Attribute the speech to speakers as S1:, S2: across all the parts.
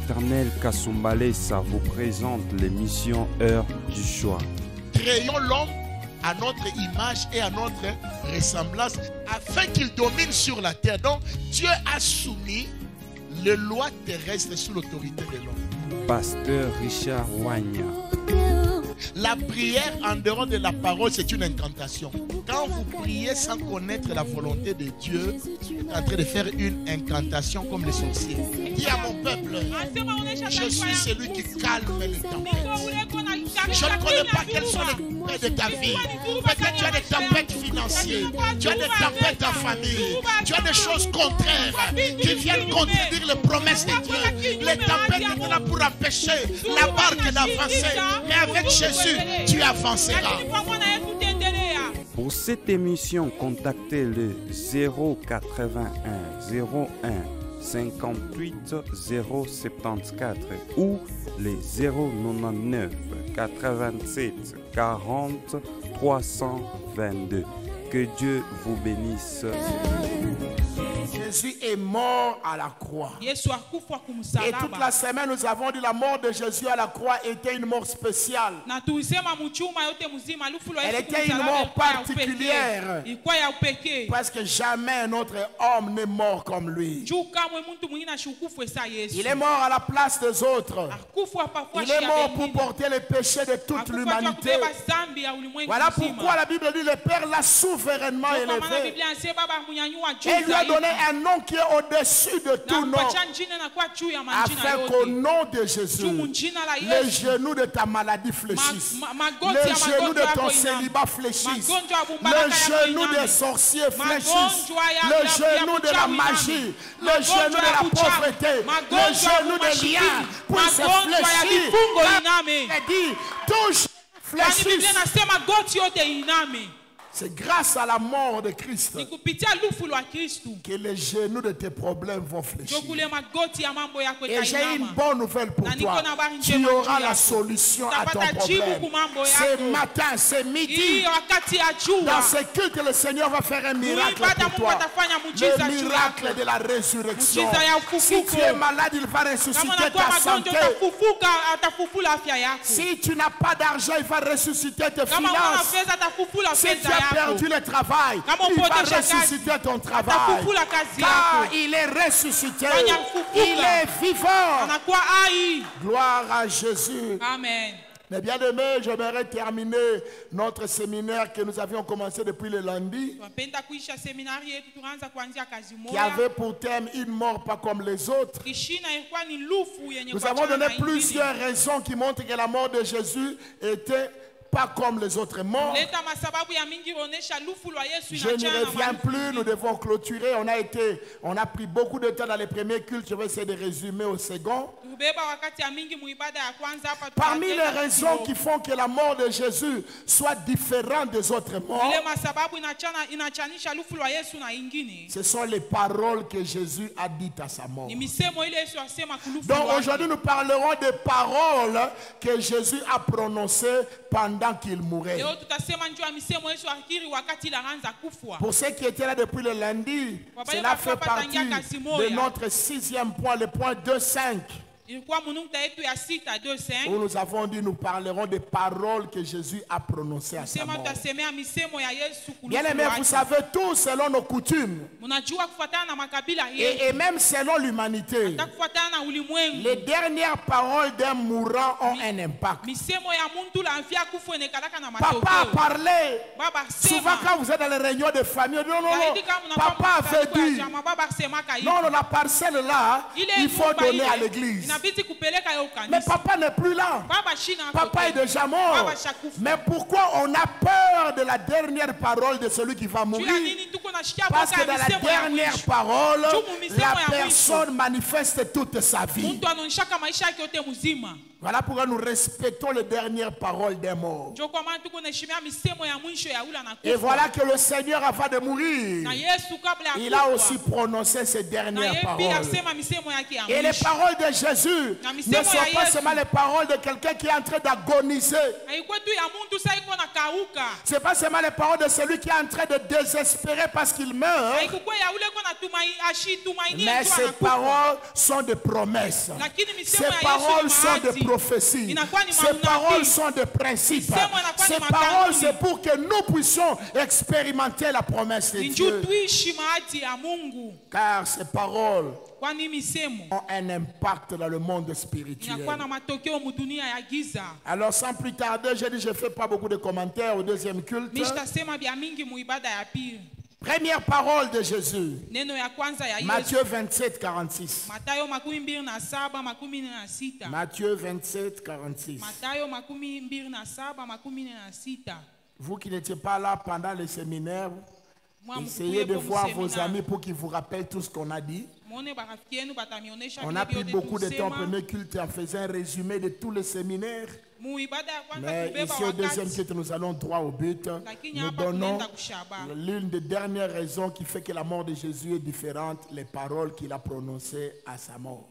S1: Éternel Kasumbalesa vous présente l'émission Heure du choix.
S2: Créons l'homme à notre image et à notre ressemblance afin qu'il domine sur la terre. Donc Dieu a soumis les lois terrestres sous l'autorité de l'homme.
S1: Pasteur Richard Wagner.
S2: La prière en dehors de la parole, c'est une incantation. Quand vous priez sans connaître la volonté de Dieu, vous êtes en train de faire une incantation comme les sorciers. Dis à mon peuple, je suis celui qui calme les tempêtes. Je ne connais pas quelles sont les tempêtes de ta vie. Peut-être tu as des tempêtes financières, tu as des tempêtes en famille, tu as des choses contraires qui viennent contredire les promesses de Dieu. Les tempêtes étaient là pour empêcher la barque d'avancer. Mais avec Jésus, tu avanceras.
S1: Pour cette émission, contactez le 081 01 58 074 ou les 099 87 40 322. Que Dieu vous bénisse.
S2: Jésus est mort à la croix. Et toute la semaine, nous avons dit la mort de Jésus à la croix était une mort spéciale. Elle était une mort particulière. Parce que jamais notre homme n'est mort comme lui. Il est mort à la place des autres. Il est mort pour porter les péchés de toute l'humanité. Voilà pourquoi la Bible dit le Père l'a souverainement élevé. Et lui a donné un nom qui est au-dessus de tout nom. Afin qu'au nom de Jésus, les genoux de ta maladie fléchissent. Les genoux de ton célibat fléchissent. Les genoux des sorciers fléchissent. Les genoux de la magie. Les genoux de la pauvreté. Les genoux des liens puissent fléchir. Il dit, touche, fléchissent. C'est grâce à la mort de Christ que les genoux de tes problèmes vont fléchir. Et j'ai une bonne nouvelle pour toi. Tu auras la solution à ton problème. Ce matin, ce midi, dans ce culte, le Seigneur va faire un miracle pour toi. Le miracle de la résurrection. Si tu es malade, il va ressusciter ta santé. Si tu n'as pas d'argent, il va ressusciter tes finances. Si tu as perdu le travail, il va ressusciter ton travail. Car il est ressuscité. Il est vivant. Gloire à Jésus.
S3: Amen.
S2: Mais bien aimé, j'aimerais terminer notre séminaire que nous avions commencé depuis le lundi, qui avait pour thème une mort pas comme les autres. Nous avons donné plusieurs raisons qui montrent que la mort de Jésus était pas comme les autres morts. Je n'y reviens plus, nous devons clôturer. On a pris beaucoup de temps dans les premiers cultes. Je vais essayer de résumer au second. Parmi les raisons qui font que la mort de Jésus soit différente des autres morts, ce sont les paroles que Jésus a dites à sa mort. Donc aujourd'hui nous parlerons des paroles que Jésus a prononcées pendant qu'il mourait. Pour ceux qui étaient là depuis le lundi, cela fait partie de notre 6e point, le point 2.5. Où nous avons dit, nous parlerons des paroles que Jésus a prononcées à sa mort. Bien aimé, vous savez, tout selon nos coutumes et même selon l'humanité, les dernières paroles d'un mourant ont un impact. Papa a parlé. Souvent quand vous êtes dans les réunions de famille, non, papa avait dit, non, la parcelle là, il faut donner à l'église. Mais papa n'est plus là. Papa est déjà mort. Mais pourquoi on a peur de la dernière parole de celui qui va mourir? Parce que dans la dernière parole, la personne manifeste toute sa vie. Voilà pourquoi nous respectons les dernières paroles des morts. Et voilà que le Seigneur, avant de mourir, il a aussi prononcé ces dernières paroles. Et les paroles de Jésus Jésus ne sont pas seulement les paroles de quelqu'un qui est en train d'agoniser. Ce n'est pas seulement les paroles de celui qui est en train de désespérer parce qu'il meurt. Mais ces paroles sont des promesses. Ces paroles sont des prophéties. Ces paroles sont des principes. Ces paroles, c'est pour que nous puissions expérimenter la promesse de Dieu. Car ces paroles ont un impact dans le monde spirituel. Alors sans plus tarder, j'ai dit je ne fais pas beaucoup de commentaires au deuxième culte. Première parole de Jésus. Matthieu 27, 46. Matthieu 27, 46. Vous qui n'étiez pas là pendant le séminaire, essayez de voir vos amis pour qu'ils vous rappellent tout ce qu'on a dit. On a pris beaucoup de temps au premier culte en faisant un résumé de tous les séminaires. Mais ici au deuxième culte, nous allons droit au but. Nous donnons l'une des dernières raisons qui fait que la mort de Jésus est différente, les paroles qu'il a prononcées à sa mort.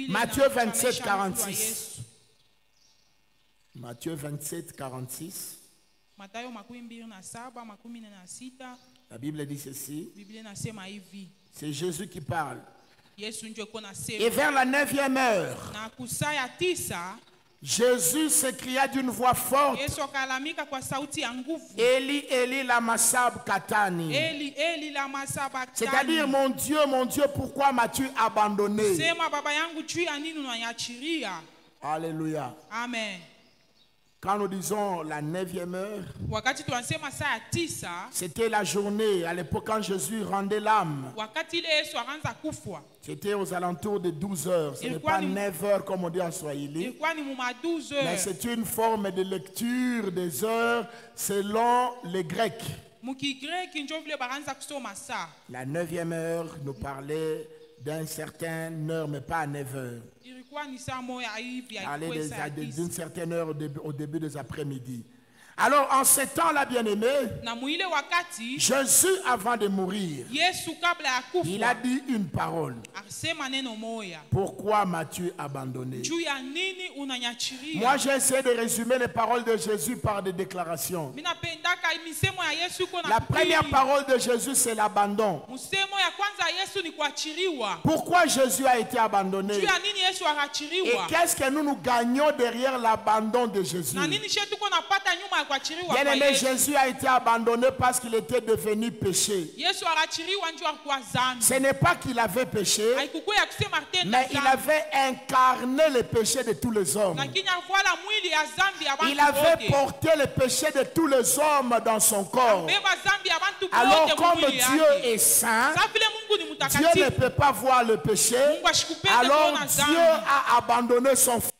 S2: Matthieu 27, 46. Matthieu 27, 46. La Bible dit ceci. C'est Jésus qui parle. Et vers la 9e heure, Jésus s'écria d'une voix forte, Eli, Eli, lama sabachthani. C'est-à-dire, mon Dieu, pourquoi m'as-tu abandonné? Alléluia.
S3: Amen.
S2: Quand nous disons la 9e heure, c'était la journée, à l'époque quand Jésus rendait l'âme. C'était aux alentours de 12 heures. Ce n'est pas 9 heures comme on dit en Swahili. Mais c'est une forme de lecture des heures selon les Grecs. La 9e heure nous parlait d'une certaine heure, mais pas à 9 heures. Aller d'une certaine heure au début des après-midi. Alors en ce temps-là, bien-aimé, Jésus, avant de mourir, il a dit une parole. Pourquoi m'as-tu abandonné? Moi, j'ai essayé de résumer les paroles de Jésus par des déclarations. La première parole de Jésus, c'est l'abandon. Pourquoi Jésus a été abandonné? Et qu'est-ce que nous gagnons derrière l'abandon de Jésus? Bien-aimé, Jésus a été abandonné parce qu'il était devenu péché. Ce n'est pas qu'il avait péché, mais il avait incarné le péché de tous les hommes. Il avait porté le péché de tous les hommes dans son corps. Alors comme Dieu est saint, Dieu ne peut pas voir le péché. Alors Dieu a abandonné son Fils.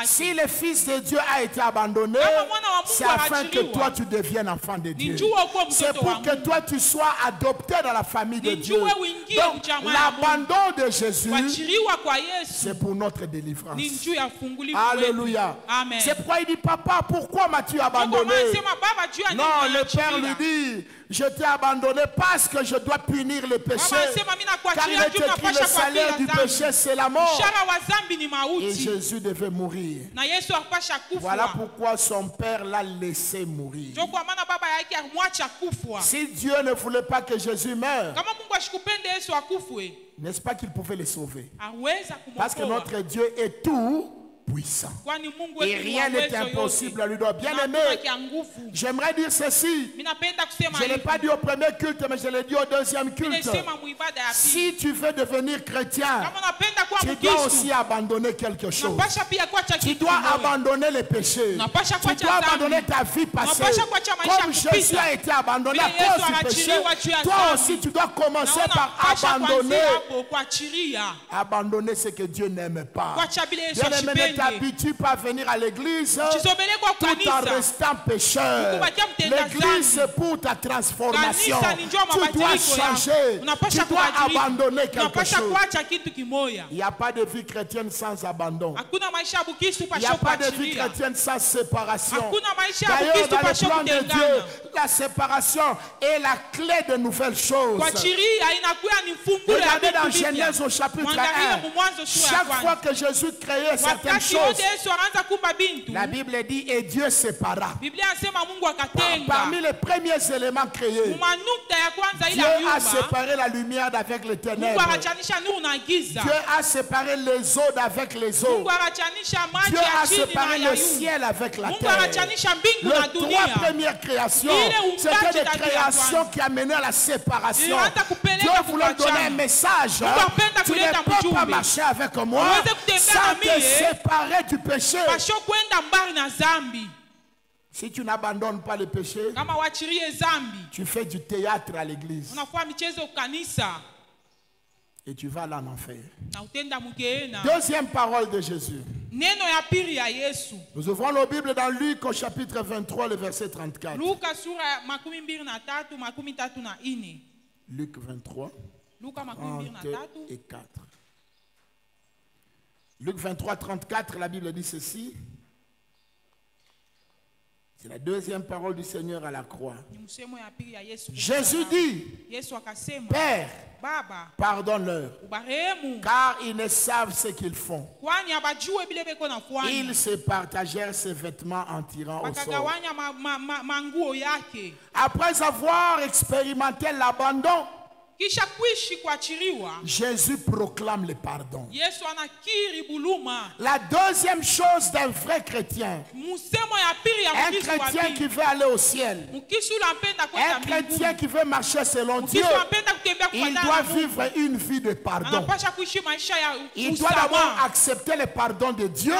S2: Si le Fils de Dieu a été abandonné, c'est afin que toi tu deviennes enfant de Dieu. C'est pour que toi tu sois adopté dans la famille de Dieu. Donc l'abandon de Jésus, c'est pour notre délivrance. Alléluia. C'est pourquoi il dit, papa, pourquoi m'as-tu abandonné? Non, le Père lui dit, je t'ai abandonné parce que je dois punir le péché. Car il est écrit, le salaire du péché, c'est la mort. Et Jésus devait mourir. Voilà pourquoi son père l'a laissé mourir. Si Dieu ne voulait pas que Jésus meure, n'est-ce pas qu'il pouvait le sauver? Parce que notre Dieu est tout puissant. Et rien n'est impossible à lui. Bien aimé, j'aimerais dire ceci. Je ne l'ai pas dit au premier culte, mais je l'ai dit au deuxième culte. Si tu veux devenir chrétien, tu dois aussi abandonner quelque chose. Tu dois abandonner les péchés. Tu dois abandonner ta vie passée. Comme Jésus a été abandonné à cause du péché, toi aussi tu dois commencer par abandonner ce que Dieu n'aime pas. Bien aimé, t'habitues pas à venir à l'église tout en restant pécheur. L'église c'est pour ta transformation. Tu dois changer. Tu dois abandonner quelque chose. Il n'y a pas de vie chrétienne sans abandon. Il n'y a pas de vie chrétienne sans séparation. D'ailleurs, dans le plan de Dieu, la séparation est la clé de nouvelles choses. Regardez dans Genèse au chapitre 1. Chaque fois que Jésus créait certaines choses, la Bible dit et Dieu sépara. Parmi les premiers éléments créés, Dieu a séparé la lumière d'avec les ténèbres. Dieu a séparé les eaux d'avec les eaux. Dieu a séparé le ciel avec la terre. Les trois premières créations, c'était des créations qui amenaient à la séparation. Dieu voulait donner un message. Tu ne peux pas marcher avec moi sans te séparer du péché. Si tu n'abandonnes pas le péché, tu fais du théâtre à l'église. Et tu vas là en enfer. Deuxième parole de Jésus. Nous ouvrons nos Bibles dans Luc au chapitre 23, le verset 34. Luc 23, 34. Luc 23, 34, la Bible dit ceci. C'est la deuxième parole du Seigneur à la croix. Jésus dit, Père, pardonne-leur, car ils ne savent ce qu'ils font. Ils se partagèrent ses vêtements en tirant au sort. Après avoir expérimenté l'abandon, Jésus proclame le pardon. La deuxième chose d'un vrai chrétien, un chrétien qui veut aller au ciel, un chrétien qui veut marcher selon Dieu, il doit vivre une vie de pardon. Il doit d'abord accepter le pardon de Dieu.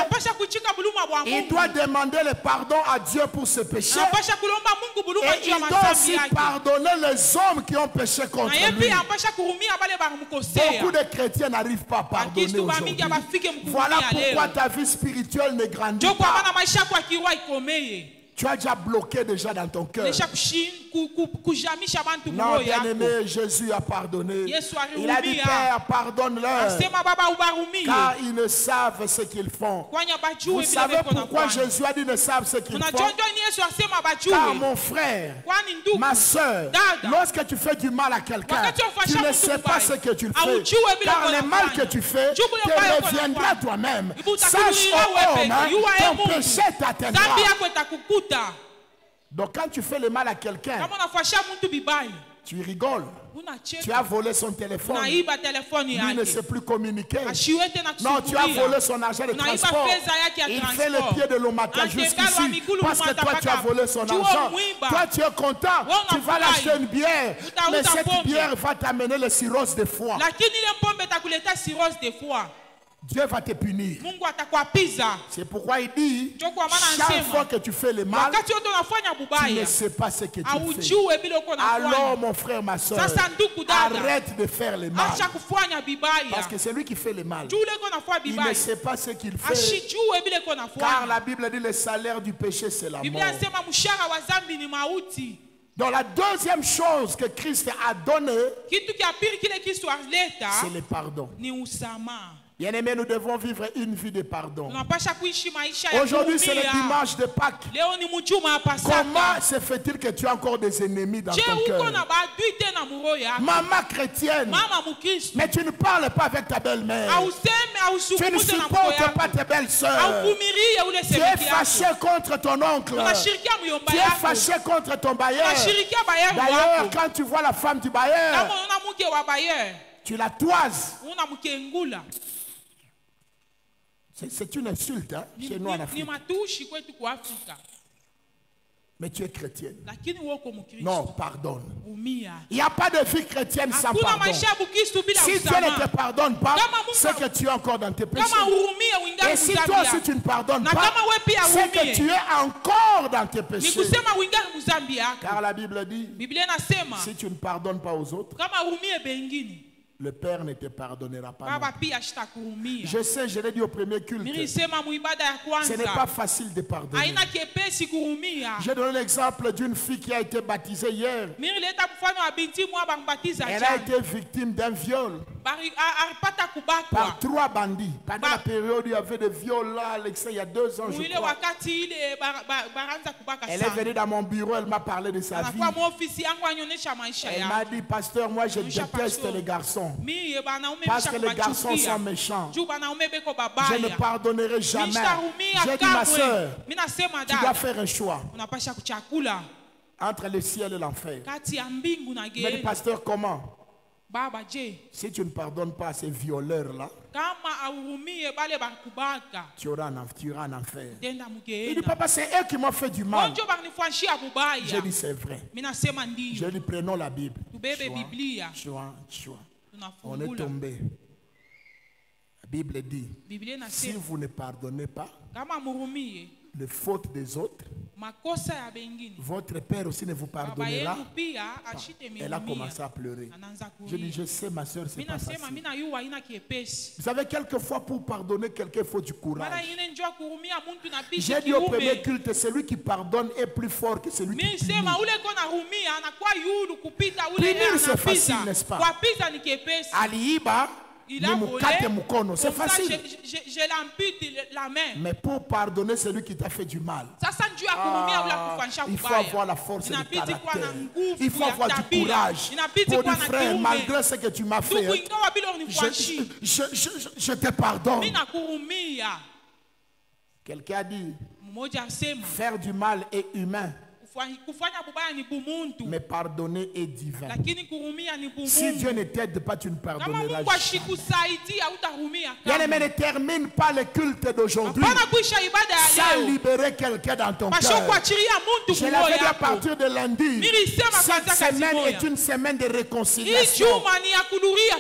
S2: Il doit demander le pardon à Dieu pour ses péchés. Et il doit aussi pardonner les hommes qui ont péché contre lui. Beaucoup de chrétiens n'arrivent pas à pardonner aujourd'hui. Voilà pourquoi ta vie spirituelle ne grandit pas. Tu as déjà bloqué déjà dans ton cœur. Non, bien-aimé, Jésus a pardonné. Il a dit, Père, pardonne-leur, car ils ne savent ce qu'ils font. Vous savez pourquoi Jésus a dit ne savent ce qu'ils font? Car mon frère, ma soeur, lorsque tu fais du mal à quelqu'un, tu ne sais pas ce que tu fais. Car le mal que tu fais te reviendra toi-même. Sache, oh homme, ton péché t'atteindra. Donc quand tu fais le mal à quelqu'un, tu rigoles. Tu as volé son téléphone. Lui ne sait plus communiquer. Non, tu as volé son argent de transport. Il fait le pied de l'eau matin jusqu'ici parce que toi tu as volé son argent. Toi tu es content. Tu vas l'acheter une bière. Mais cette bière va t'amener le cirrhose de foie. Dieu va te punir. C'est pourquoi il dit, chaque fois que tu fais le mal, tu ne sais pas ce que tu fais. Alors mon frère, ma soeur, arrête de faire le mal. Parce que c'est lui qui fait le mal. Il ne sait pas ce qu'il fait. Car la Bible dit le salaire du péché c'est la mort. Donc la deuxième chose que Christ a donnée, c'est le pardon. Bien-aimés, nous devons vivre une vie de pardon. Aujourd'hui, c'est le dimanche de Pâques. Comment se fait-il que tu as encore des ennemis dans ton cœur? Maman chrétienne, mais tu ne parles pas avec ta belle-mère. Tu ne supportes pas tes belles-sœurs. Tu es fâché contre ton oncle. Tu es fâché contre ton bailleur. D'ailleurs, quand tu vois la femme du bailleur, tu la toises. C'est une insulte chez nous en Afrique. Mais tu es chrétienne. Non, pardonne. Il n'y a pas de vie chrétienne sans pardon. Si Dieu ne te pardonne pas, c'est que tu es encore dans tes péchés. Et si toi aussi tu ne pardonnes pas, c'est que tu es encore dans tes péchés. Car la Bible dit, si tu ne pardonnes pas aux autres, le Père ne te pardonnera pas. Je sais, je l'ai dit au premier culte. Ce n'est pas facile de pardonner. J'ai donné l'exemple d'une fille qui a été baptisée hier. Elle a été victime d'un viol par 3 bandits. Pendant la période où il y avait des viols là, il y a 2 ans, je crois. Elle est venue dans mon bureau, elle m'a parlé de sa vie. Elle m'a dit, pasteur, moi je déteste les garçons. Parce que les garçons sont méchants. Je ne pardonnerai jamais. J'ai dit, ma soeur, tu dois faire un choix entre le ciel et l'enfer. Mais le pasteur, comment? Si tu ne pardonnes pas à ces violeurs-là, tu auras un enfer. Il dit, papa, c'est eux qui m'ont fait du mal. J'ai dit, c'est vrai. J'ai dit, prenons la Bible. On est tombé. La Bible dit, si vous ne pardonnez pas les fautes des autres, votre Père aussi ne vous pardonnera pas. Elle a commencé à pleurer. Je dis, je sais ma soeur, c'est pas facile. Vous savez, quelquefois pour pardonner quelqu'un, il faut du courage. J'ai dit au premier culte, celui qui pardonne est plus fort que celui qui punit. Punir, c'est facile, n'est-ce pas? Aliiba, c'est facile.
S3: Je l'ampute la main.
S2: Mais pour pardonner celui qui t'a fait du mal, il faut avoir la force de caractère. Il faut avoir du courage pour dire, frère, malgré ce que tu m'as fait, je te pardonne. Quelqu'un a dit, faire du mal est humain, mais pardonner est divin. Si Dieu ne t'aide pas, tu ne pardonneras jamais. Bien-aimé, ne termine pas le culte d'aujourd'hui sans libérer quelqu'un dans ton cœur. Je l'avais dit à partir de lundi. Cette semaine est une semaine de réconciliation.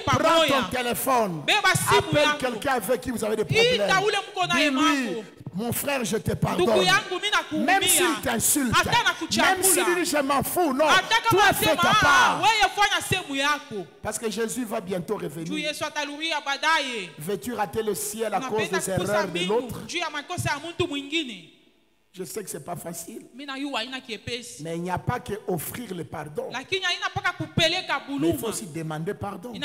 S2: Prends ton téléphone, appelle quelqu'un avec qui vous avez des problèmes. Dis-lui, mon frère, je te pardonne. Même s'il t'insulte, même s'il dit je m'en fous, non, toi fais ta part. Parce que Jésus va bientôt revenir. Veux-tu rater le ciel à cause des erreurs de l'autre? Je sais que ce n'est pas facile. Mais il n'y a pas qu'offrir le pardon. Mais il faut aussi demander pardon. Il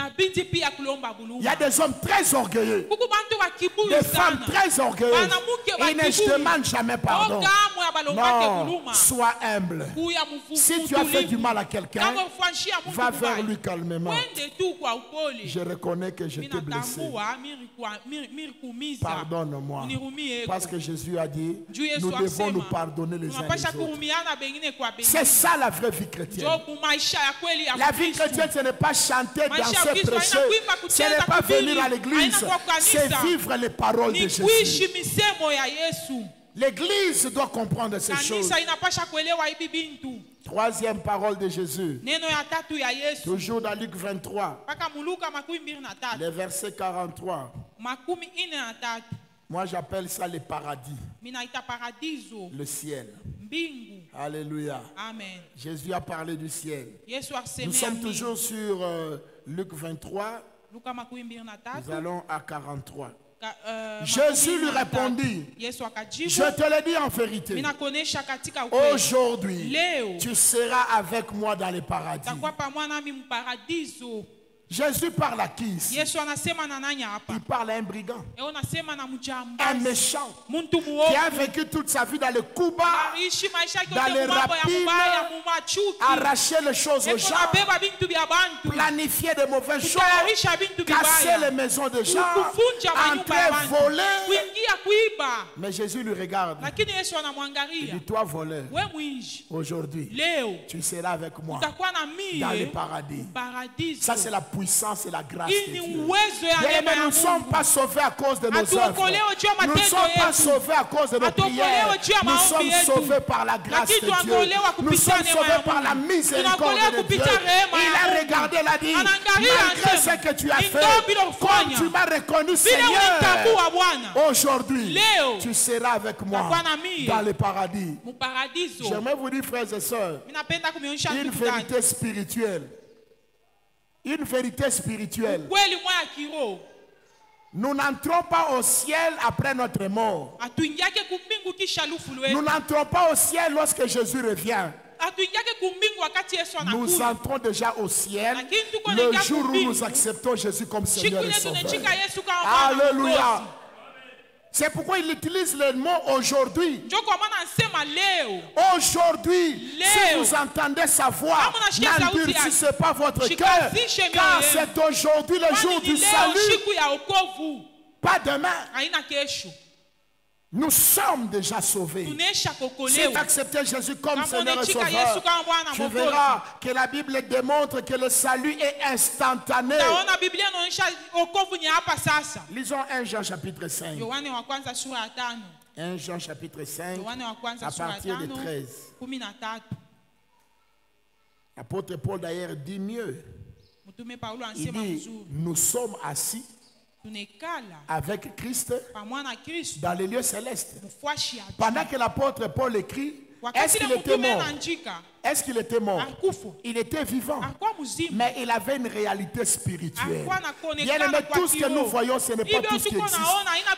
S2: y a des hommes très orgueilleux, des femmes très orgueilleuses, et ils ne demandent jamais pardon. Non, sois humble. Si tu as fait du mal à quelqu'un, va vers lui calmement. Je reconnais que je t'ai blessé. Pardonne-moi. Parce que Jésus a dit, nous devons nous pardonner les uns les autres. C'est ça la vraie vie chrétienne. La vie chrétienne, ce n'est pas chanter, danser, prêcher. Ce n'est pas venir à l'église. C'est vivre les paroles de Jésus. L'église doit comprendre ces choses. Troisième parole de Jésus. Toujours dans Luc 23. Le verset 43. Moi, j'appelle ça le paradis. Le ciel. Alléluia.
S3: Amen.
S2: Jésus a parlé du ciel. Nous sommes toujours sur Luc 23. Nous allons à 43. Jésus lui répondit, je te le dis en vérité, aujourd'hui, tu seras avec moi dans le paradis. Jésus parle à qui ici? Il parle à un brigand, un méchant qui a vécu toute sa vie dans le coup bas, dans les rapines, arracher les choses aux gens, planifier de mauvaises choses, casser les maisons des gens, entrer, voler. Mais Jésus lui regarde. Il dit, toi voleur, aujourd'hui, tu seras avec moi dans le paradis. Ça c'est la puissance et la grâce de Dieu. Mais nous ne sommes pas sauvés à cause de nos œuvres. Nous ne sommes pas sauvés à cause de nos prières. Nous sommes sauvés par la grâce de Dieu. Nous sommes sauvés par la miséricorde de Dieu. Il a regardé, il a dit, malgré ce que tu as fait, comme tu m'as reconnu Seigneur, aujourd'hui, tu seras avec moi dans le paradis. J'aimerais vous dire, frères et sœurs, une vérité spirituelle. Une vérité spirituelle. Nous n'entrons pas au ciel après notre mort. Nous n'entrons pas au ciel lorsque Jésus revient. Nous entrons déjà au ciel le jour où nous acceptons Jésus comme Seigneur et Sauveur. Alléluia. C'est pourquoi il utilise le mot aujourd'hui. Aujourd'hui, si vous entendez sa voix, n'endurcissez pas votre cœur, car c'est aujourd'hui le jour du salut, pas demain. Nous sommes déjà sauvés. Si tu acceptes Jésus comme Seigneur et Sauveur, tu verras que la Bible démontre que le salut est instantané. Lisons 1 Jean chapitre 5. 1 Jean chapitre 5 à partir de 13. L'apôtre Paul d'ailleurs dit mieux. Il dit, nous sommes assis avec Christ dans les lieux célestes. Pendant que l'apôtre Paul écrit, est-ce qu'il était mort? Est-ce qu'il était mort? Il était vivant, mais il avait une réalité spirituelle. Bien aimé, tout ce que nous voyons, ce n'est pas tout ce qui existe.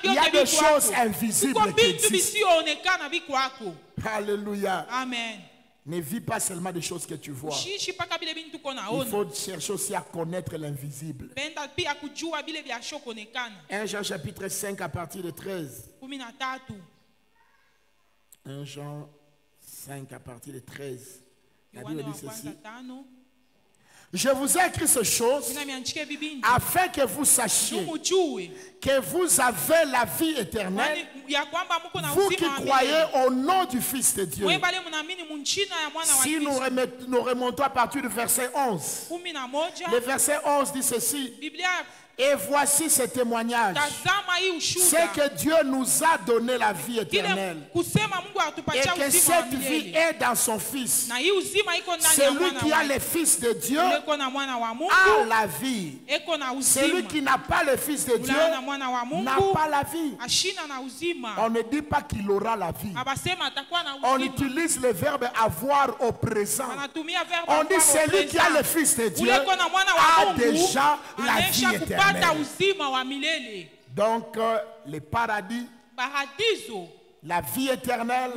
S2: Il y a des choses invisibles qui existent. Alléluia. Amen. Ne vis pas seulement des choses que tu vois. Il faut chercher aussi à connaître l'invisible. 1 Jean chapitre 5 à partir de 13. 1 Jean 5 à partir de 13. La Bible dit ceci. Je vous ai écrit ces choses afin que vous sachiez que vous avez la vie éternelle, vous qui croyez au nom du Fils de Dieu. Si nous remontons à partir du verset 11, le verset 11 dit ceci. Et voici ce témoignage. C'est que Dieu nous a donné la vie éternelle. Et que cette vie est dans son Fils. Celui qui a le Fils de Dieu a la vie. Celui qui n'a pas le Fils de Dieu n'a pas la vie. On ne dit pas qu'il aura la vie. On utilise le verbe avoir au présent. On dit celui qui a le Fils de Dieu a déjà la vie éternelle. Donc le paradis, la vie éternelle,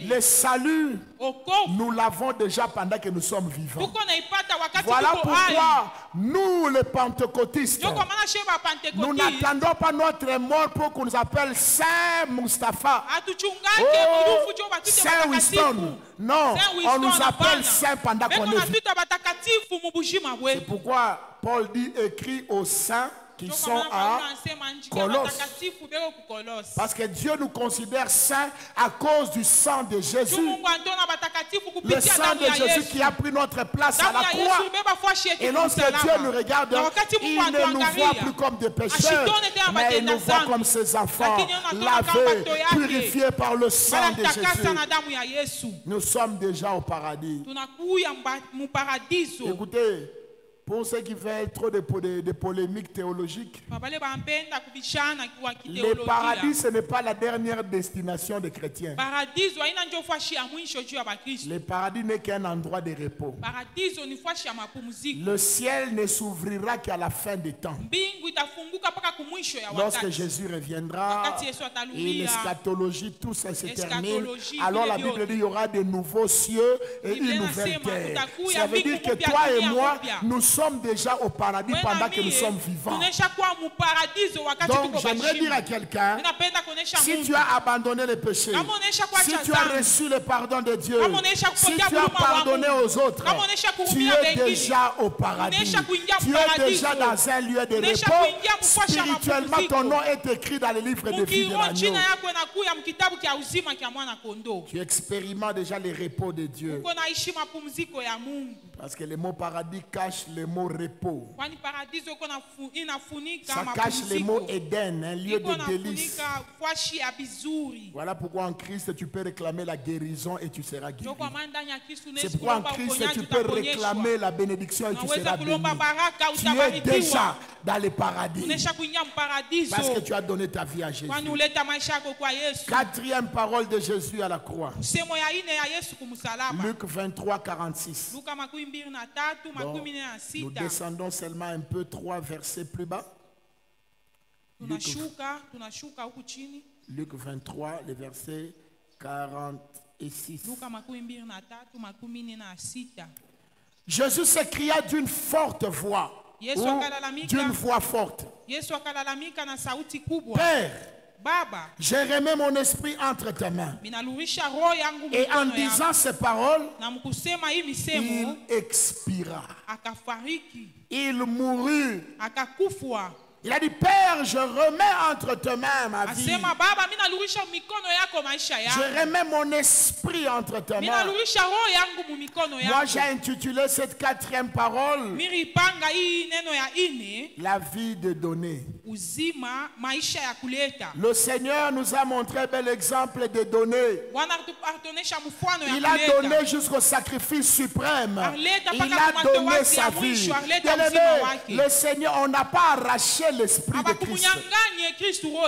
S2: le salut, nous l'avons déjà pendant que nous sommes vivants. Voilà pourquoi nous les pentecôtistes, nous n'attendons pas notre mort pour qu'on nous appelle Saint Mustapha, Saint Winston. Non, on nous appelle Saint pendant qu'on est vivant. C'est pourquoi Paul dit écrit aux saints qui sont à Colosse. Parce que Dieu nous considère saints à cause du sang de Jésus. Le sang de Jésus qui a pris notre place à la croix. Et lorsque Dieu nous regarde, il ne nous voit plus comme des pécheurs, mais il nous voit comme ses enfants, lavés, purifiés par le sang de Jésus. Nous sommes déjà au paradis. Écoutez, pour ceux qui veulent trop de polémiques théologiques, le paradis, ce n'est pas la dernière destination des chrétiens. Le paradis n'est qu'un endroit de repos. Le ciel ne s'ouvrira qu'à la fin des temps. Lorsque Jésus reviendra et l'eschatologie, tout ça se termine, alors la Bible dit qu'il y aura de nouveaux cieux et une nouvelle terre. Ça veut dire que toi et moi, nous sommes déjà au paradis pendant que nous sommes vivants. Donc j'aimerais dire à quelqu'un, si tu as abandonné le péché, si tu as reçu le pardon de Dieu, si tu as pardonné aux autres, tu es déjà au paradis. Tu es déjà dans un lieu de repos. Spirituellement, ton nom est écrit dans le livre de vie de l'agneau. Tu expérimentes déjà le repos de Dieu. Parce que le mot paradis cache le mot repos. Ça cache le mot Éden, un lieu de délice. Voilà pourquoi en Christ tu peux réclamer la guérison et tu seras guéri. C'est pourquoi en Christ tu peux réclamer la bénédiction et tu seras béni. Tu es déjà dans le paradis. Parce que tu as donné ta vie à Jésus. Quatrième parole de Jésus à la croix. Luc 23, 46. Donc, Nous descendons seulement un peu 3 versets plus bas. Luc 23, les versets 46. Jésus s'écria d'une forte voix, d'une voix forte. Père, j'ai remis mon esprit entre tes mains. Et en disant ces paroles, il expira. Il mourut. Il a dit, Père, je remets entre tes mains ma vie. Je remets mon esprit entre tes mains. Moi, j'ai intitulé cette 4e parole la vie de donner. Le Seigneur nous a montré un bel exemple de donner. Il a donné jusqu'au sacrifice suprême. Il a donné sa vie. Le Seigneur, on n'a pas arraché l'esprit de Christ.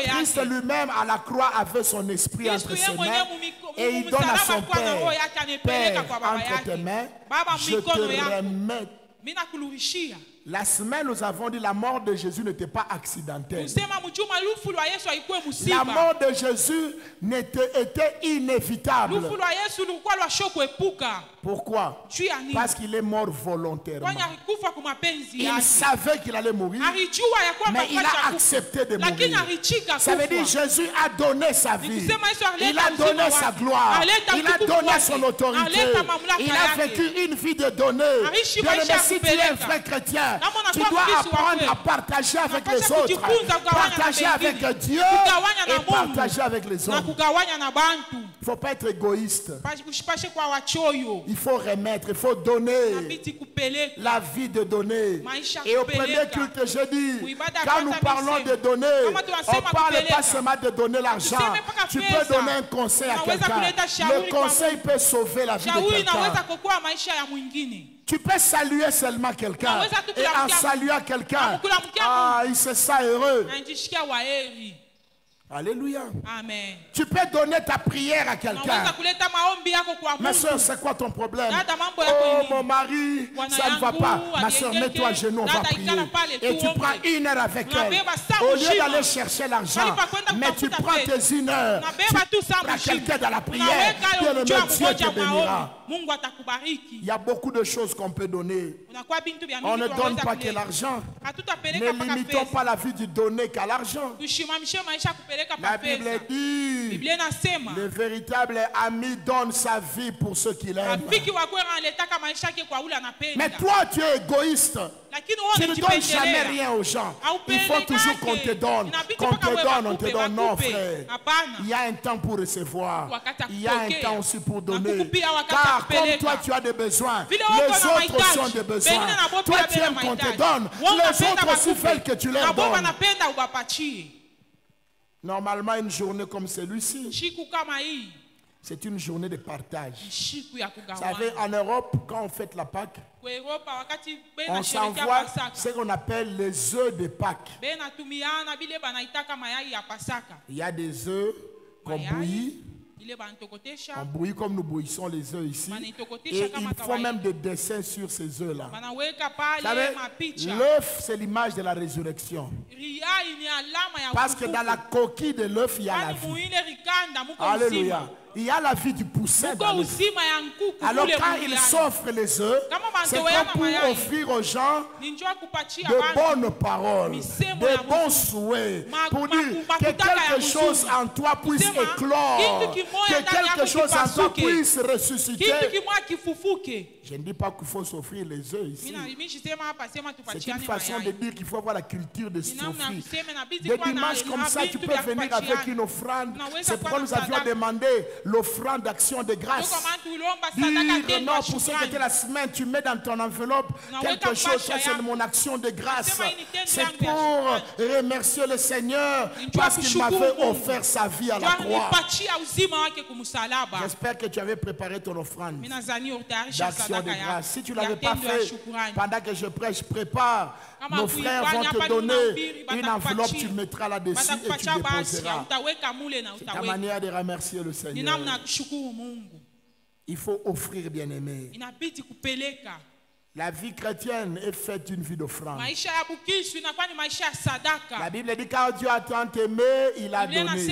S2: Christ lui-même à la croix avait son esprit entre ses mains et il donne à son Père, Père, entre tes mains, je te remets. La semaine, nous avons dit la mort de Jésus n'était pas accidentelle. La mort de Jésus était inévitable. Pourquoi? Parce qu'il est mort volontairement. Il savait qu'il allait mourir, mais il a accepté de mourir. Ça veut dire Jésus a donné sa vie. Il a donné sa gloire. Il a donné son autorité. Il a vécu une vie de donner. Bien-aimé, si tu es un vrai chrétien, tu dois apprendre à partager avec les autres, partager avec Dieu et partager avec les autres. Il ne faut pas être égoïste. Il faut remettre, il faut donner la vie de donner. Et au premier culte, je dis, quand nous parlons de donner, on ne parle pas seulement de donner l'argent. Tu peux donner un conseil à quelqu'un. Le conseil peut sauver la vie de quelqu'un. Tu peux saluer seulement quelqu'un. Et en saluant quelqu'un, il se sent heureux. Alléluia. Amen. Tu peux donner ta prière à quelqu'un. Ma soeur, c'est quoi ton problème? Oh, mon mari, ça ne va pas. Ma soeur, mets-toi à genoux, on va prier. Et tu prends 1 heure avec elle. Au lieu d'aller chercher l'argent, mais tu prends tes 1 heure. Tu prends quelqu'un dans la prière. Bien-aimé, Dieu te bénira. Il y a beaucoup de choses qu'on peut donner. On ne donne pas que l'argent. Ne limitons pas la vie du donner qu'à l'argent. La Bible dit, le véritable ami donne sa vie pour ceux qu'il aime. Mais toi, tu es égoïste. Tu ne donnes jamais rien aux gens. Il faut toujours qu'on te donne. Qu'on te donne, on te donne. Non, frère. Il y a un temps pour recevoir. Il y a un temps aussi pour donner. Car comme toi, tu as des besoins, les autres aussi ont des besoins. Toi, tu aimes qu'on te donne. Les autres aussi veulent que tu leur donnes. Normalement, une journée comme celui-ci, c'est une journée de partage. Vous savez, en Europe, quand on fête la Pâque, on s'envoie ce qu'on appelle les œufs de Pâques. Il y a des œufs qu'on bouillit. On bouillit comme nous bouillissons les œufs ici. Et il faut même des dessins sur ces œufs-là. Vous savez, l'œuf, c'est l'image de la résurrection. Parce que dans la coquille de l'œuf, il y a la vie. Alléluia. Il y a la vie du poussin dans l'œuf. Alors quand il s'offre les œufs, c'est comme pour offrir aux gens de bonnes paroles, de bons souhaits, pour dire que quelque chose en toi puisse éclore, que quelque chose en toi puisse ressusciter. Je ne dis pas qu'il faut s'offrir les œufs ici. C'est une façon de dire qu'il faut avoir la culture de s'offrir. Des dimanches comme ça, tu peux venir avec une offrande. C'est pourquoi nous avions demandé l'offrande d'action de grâce. Dire non, pour ce qui était la semaine, tu mets dans ton enveloppe quelque chose, ça c'est mon action de grâce. C'est pour remercier le Seigneur parce qu'il m'avait offert sa vie à la croix. J'espère que tu avais préparé ton offrande d'action de grâce. Si tu ne l'avais pas fait, pendant que je prêche, prépare. Nos frères vont te donner une enveloppe, tu mettras là-dessus et tu déposeras. C'est ta manière de remercier le Seigneur. Il faut offrir, bien-aimé. La vie chrétienne est faite d'une vie d'offrande. La Bible dit quand Dieu a tant aimé, il a donné.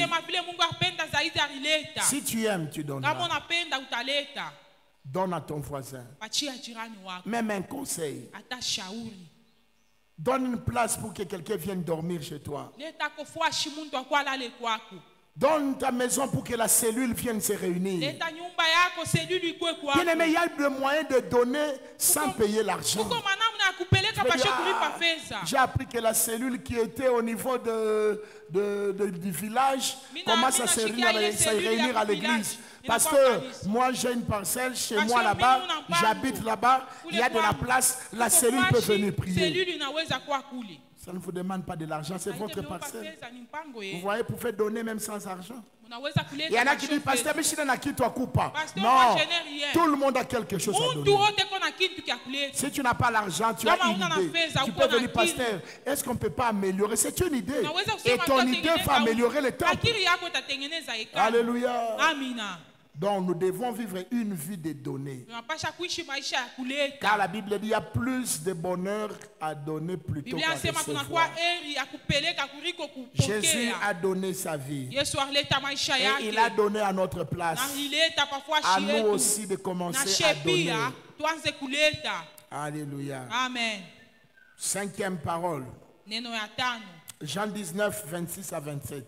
S2: Si tu aimes, tu donneras. Donne à ton voisin. Même un conseil. Donne une place pour que quelqu'un vienne dormir chez toi. Donne ta maison pour que la cellule vienne se réunir. Bien-aimé, il y a des moyens de donner sans payer l'argent. J'ai appris que la cellule qui était au niveau du village commence à se réunir à l'église. Parce que moi j'ai une parcelle chez moi là-bas, j'habite là-bas, il y a de la place, la cellule peut venir prier. Ça ne vous demande pas de l'argent, c'est votre parcelle. Vous voyez, vous pouvez donner même sans argent. Il y en a qui disent, pasteur, mais je n'ai qui toi coupe pas. Non, tout le monde a quelque chose à donner. Si tu n'as pas l'argent, tu as une idée. Tu peux venir, pasteur, est-ce qu'on ne peut pas améliorer? C'est une idée. Et ton idée va améliorer le temple. Alléluia. Donc nous devons vivre une vie de donner. Car la Bible dit qu'il y a plus de bonheur à donner plutôt qu'à recevoir. Jésus a donné sa vie. Et il a donné à notre place. À nous aussi de commencer à donner. Alléluia. Amen. Cinquième parole. Jean 19, 26 à 27.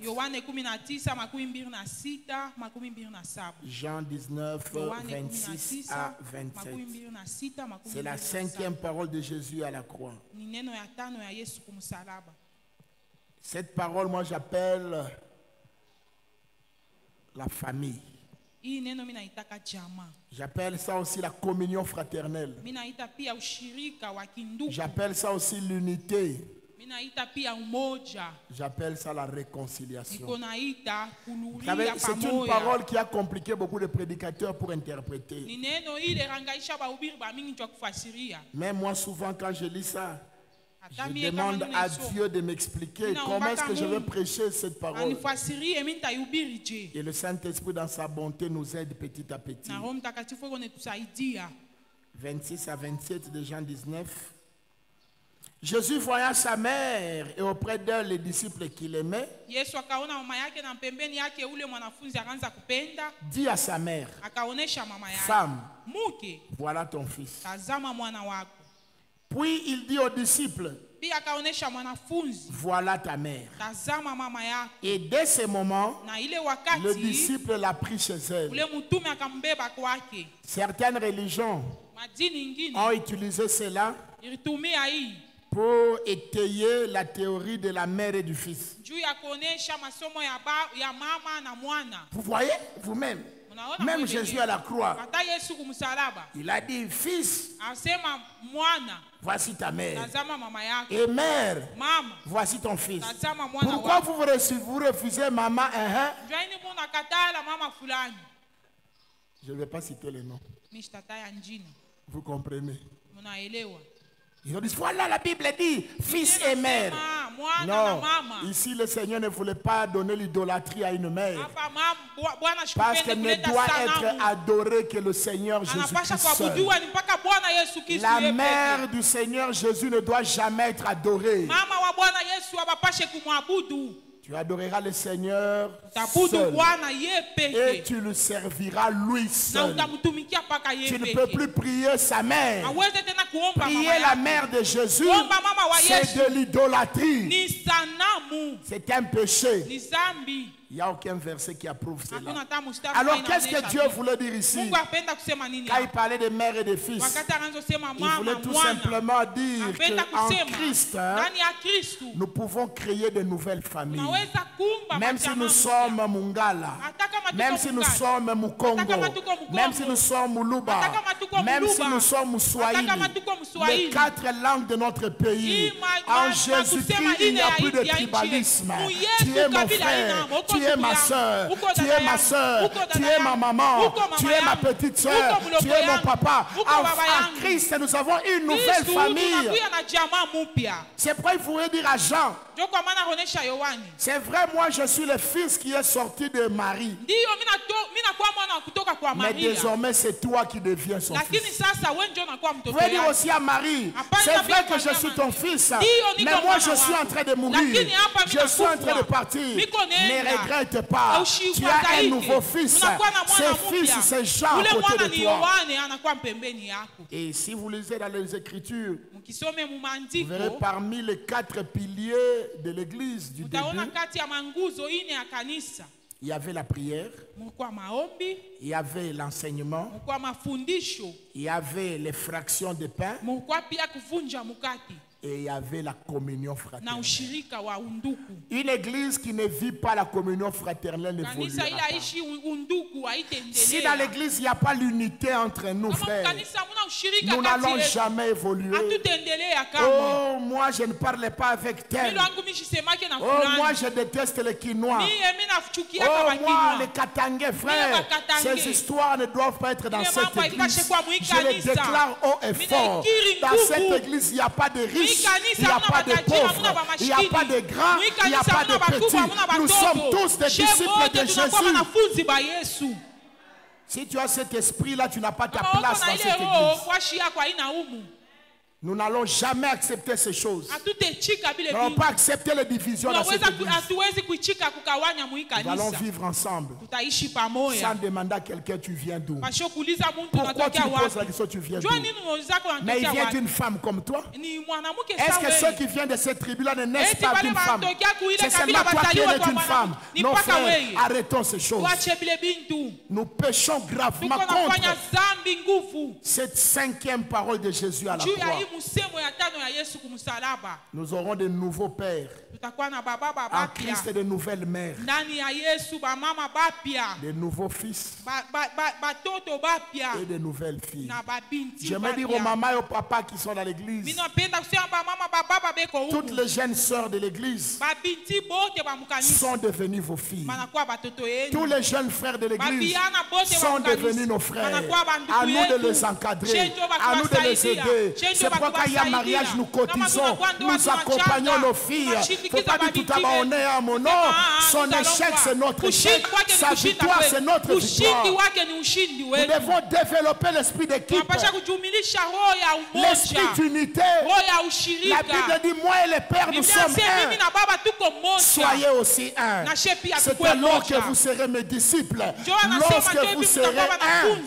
S2: Jean 19, 26 à 27. C'est la cinquième parole de Jésus à la croix. Cette parole, moi j'appelle la famille. J'appelle ça aussi la communion fraternelle. J'appelle ça aussi l'unité. J'appelle ça la réconciliation. C'est une parole qui a compliqué beaucoup de prédicateurs pour interpréter. Mais moi souvent quand je lis ça, je demande à Dieu de m'expliquer comment est-ce que je vais prêcher cette parole. Et le Saint-Esprit dans sa bonté nous aide petit à petit. 26 à 27 de Jean 19. Jésus voyant sa mère et auprès d'elle les disciples qu'il aimait, dit à sa mère, femme, voilà ton fils. Puis il dit aux disciples, voilà ta mère. Et dès ce moment, le disciple l'a pris chez elle. Certaines religions ont utilisé cela pour étayer la théorie de la mère et du fils. Vous voyez vous-même, même Jésus à la croix, il a dit, fils, voici ta mère. Et mère, voici ton fils. Pourquoi vous refusez maman? Je ne vais pas citer les noms. Vous comprenez? Ils ont dit, voilà la Bible dit, fils et mère. Non, ici le Seigneur ne voulait pas donner l'idolâtrie à une mère. Parce qu'elle ne doit être adorée que le Seigneur Jésus-Christ seul. La mère du Seigneur Jésus ne doit jamais être adorée. Tu adoreras le Seigneur seul et tu le serviras lui seul. Tu ne peux plus prier sa mère. Prier la mère de Jésus, c'est de l'idolâtrie. C'est un péché. Il n'y a aucun verset qui approuve cela. Alors qu'est-ce que Dieu voulait dire ici? Quand il parlait de mère et de fils, il voulait tout simplement dire qu'en Christ, nous pouvons créer de nouvelles familles. Même si nous sommes Mungala, même si nous sommes Mukongo, même si nous sommes Muluba, même si nous sommes Swahili, les 4 langues de notre pays, en Jésus-Christ, il n'y a plus de tribalisme. Tu es mon frère, tu es ma soeur, tu es ma soeur, tu es ma maman, tu es ma petite soeur, tu es mon papa. En Christ, nous avons une nouvelle famille. C'est pourquoi il faudrait dire à Jean, C'est vrai, moi je suis le fils qui est sorti de Marie. Mais désormais c'est toi qui deviens son fils. Vous pouvez dire aussi à Marie, c'est vrai que je suis ton fils, mais moi je suis en train de mourir. Je suis en train de partir. Ne regrette pas. Tu as un nouveau fils. Ce fils, c'est Jean à côté de toi. Et si vous lisez dans les Écritures, vous verrez parmi les 4 piliers de l'église du début, il y avait la prière, il y avait l'enseignement, il y avait les fractions de pain, et il y avait la communion fraternelle. Une église qui ne vit pas la communion fraternelle ne évoluera pas. Si dans l'église il n'y a pas l'unité entre nous, frères, nous n'allons jamais évoluer. Oh, moi je ne parle pas avec tel. Oh, moi je déteste les Quinois. Oh, moi les Katangais, frères. Ces histoires ne doivent pas être dans cette église. Je les déclare haut et fort. Dans cette église, il n'y a pas de riches. Il n'y a pas de pauvres, il n'y a pas de grands, il n'y a pas de petits. Nous sommes tous des disciples de Jésus. Si tu as cet esprit-là, tu n'as pas ta place dans cette église. Nous n'allons jamais accepter ces choses. Nous n'allons pas accepter les divisions dans cette église. Nous allons vivre ensemble. Sans demander à quelqu'un, tu viens d'où? Pourquoi tu poses la question, tu viens d'où? Mais il vient d'une femme comme toi. Est-ce que ceux qui viennent de cette tribu-là ne naissent pas d'une femme? C'est seulement toi qui es d'une femme. Non, frère, arrêtons ces choses. Nous péchons gravement contre cette 5e parole de Jésus à la croix. Nous aurons de nouveaux pères en Christ et de nouvelles mères, de nouveaux fils et de nouvelles filles. J'aimerais dire aux mamans et aux papas qui sont dans l'église, toutes les jeunes sœurs de l'église sont devenues vos filles. Tous les jeunes frères de l'église sont devenus nos frères. À nous de les encadrer, à nous de les aider. C'est pourquoi quand il y a mariage, nous cotisons, nous accompagnons nos filles. Il ne faut pas dire tout à l'heure, on est à mon nom. Son échec, c'est notre échec. Sa victoire, c'est notre victoire. Nous devons développer l'esprit d'équipe, l'esprit d'unité. La Bible dit, moi et le Père, nous sommes un. Soyez aussi un. C'est alors que vous serez mes disciples. Lorsque vous serez un.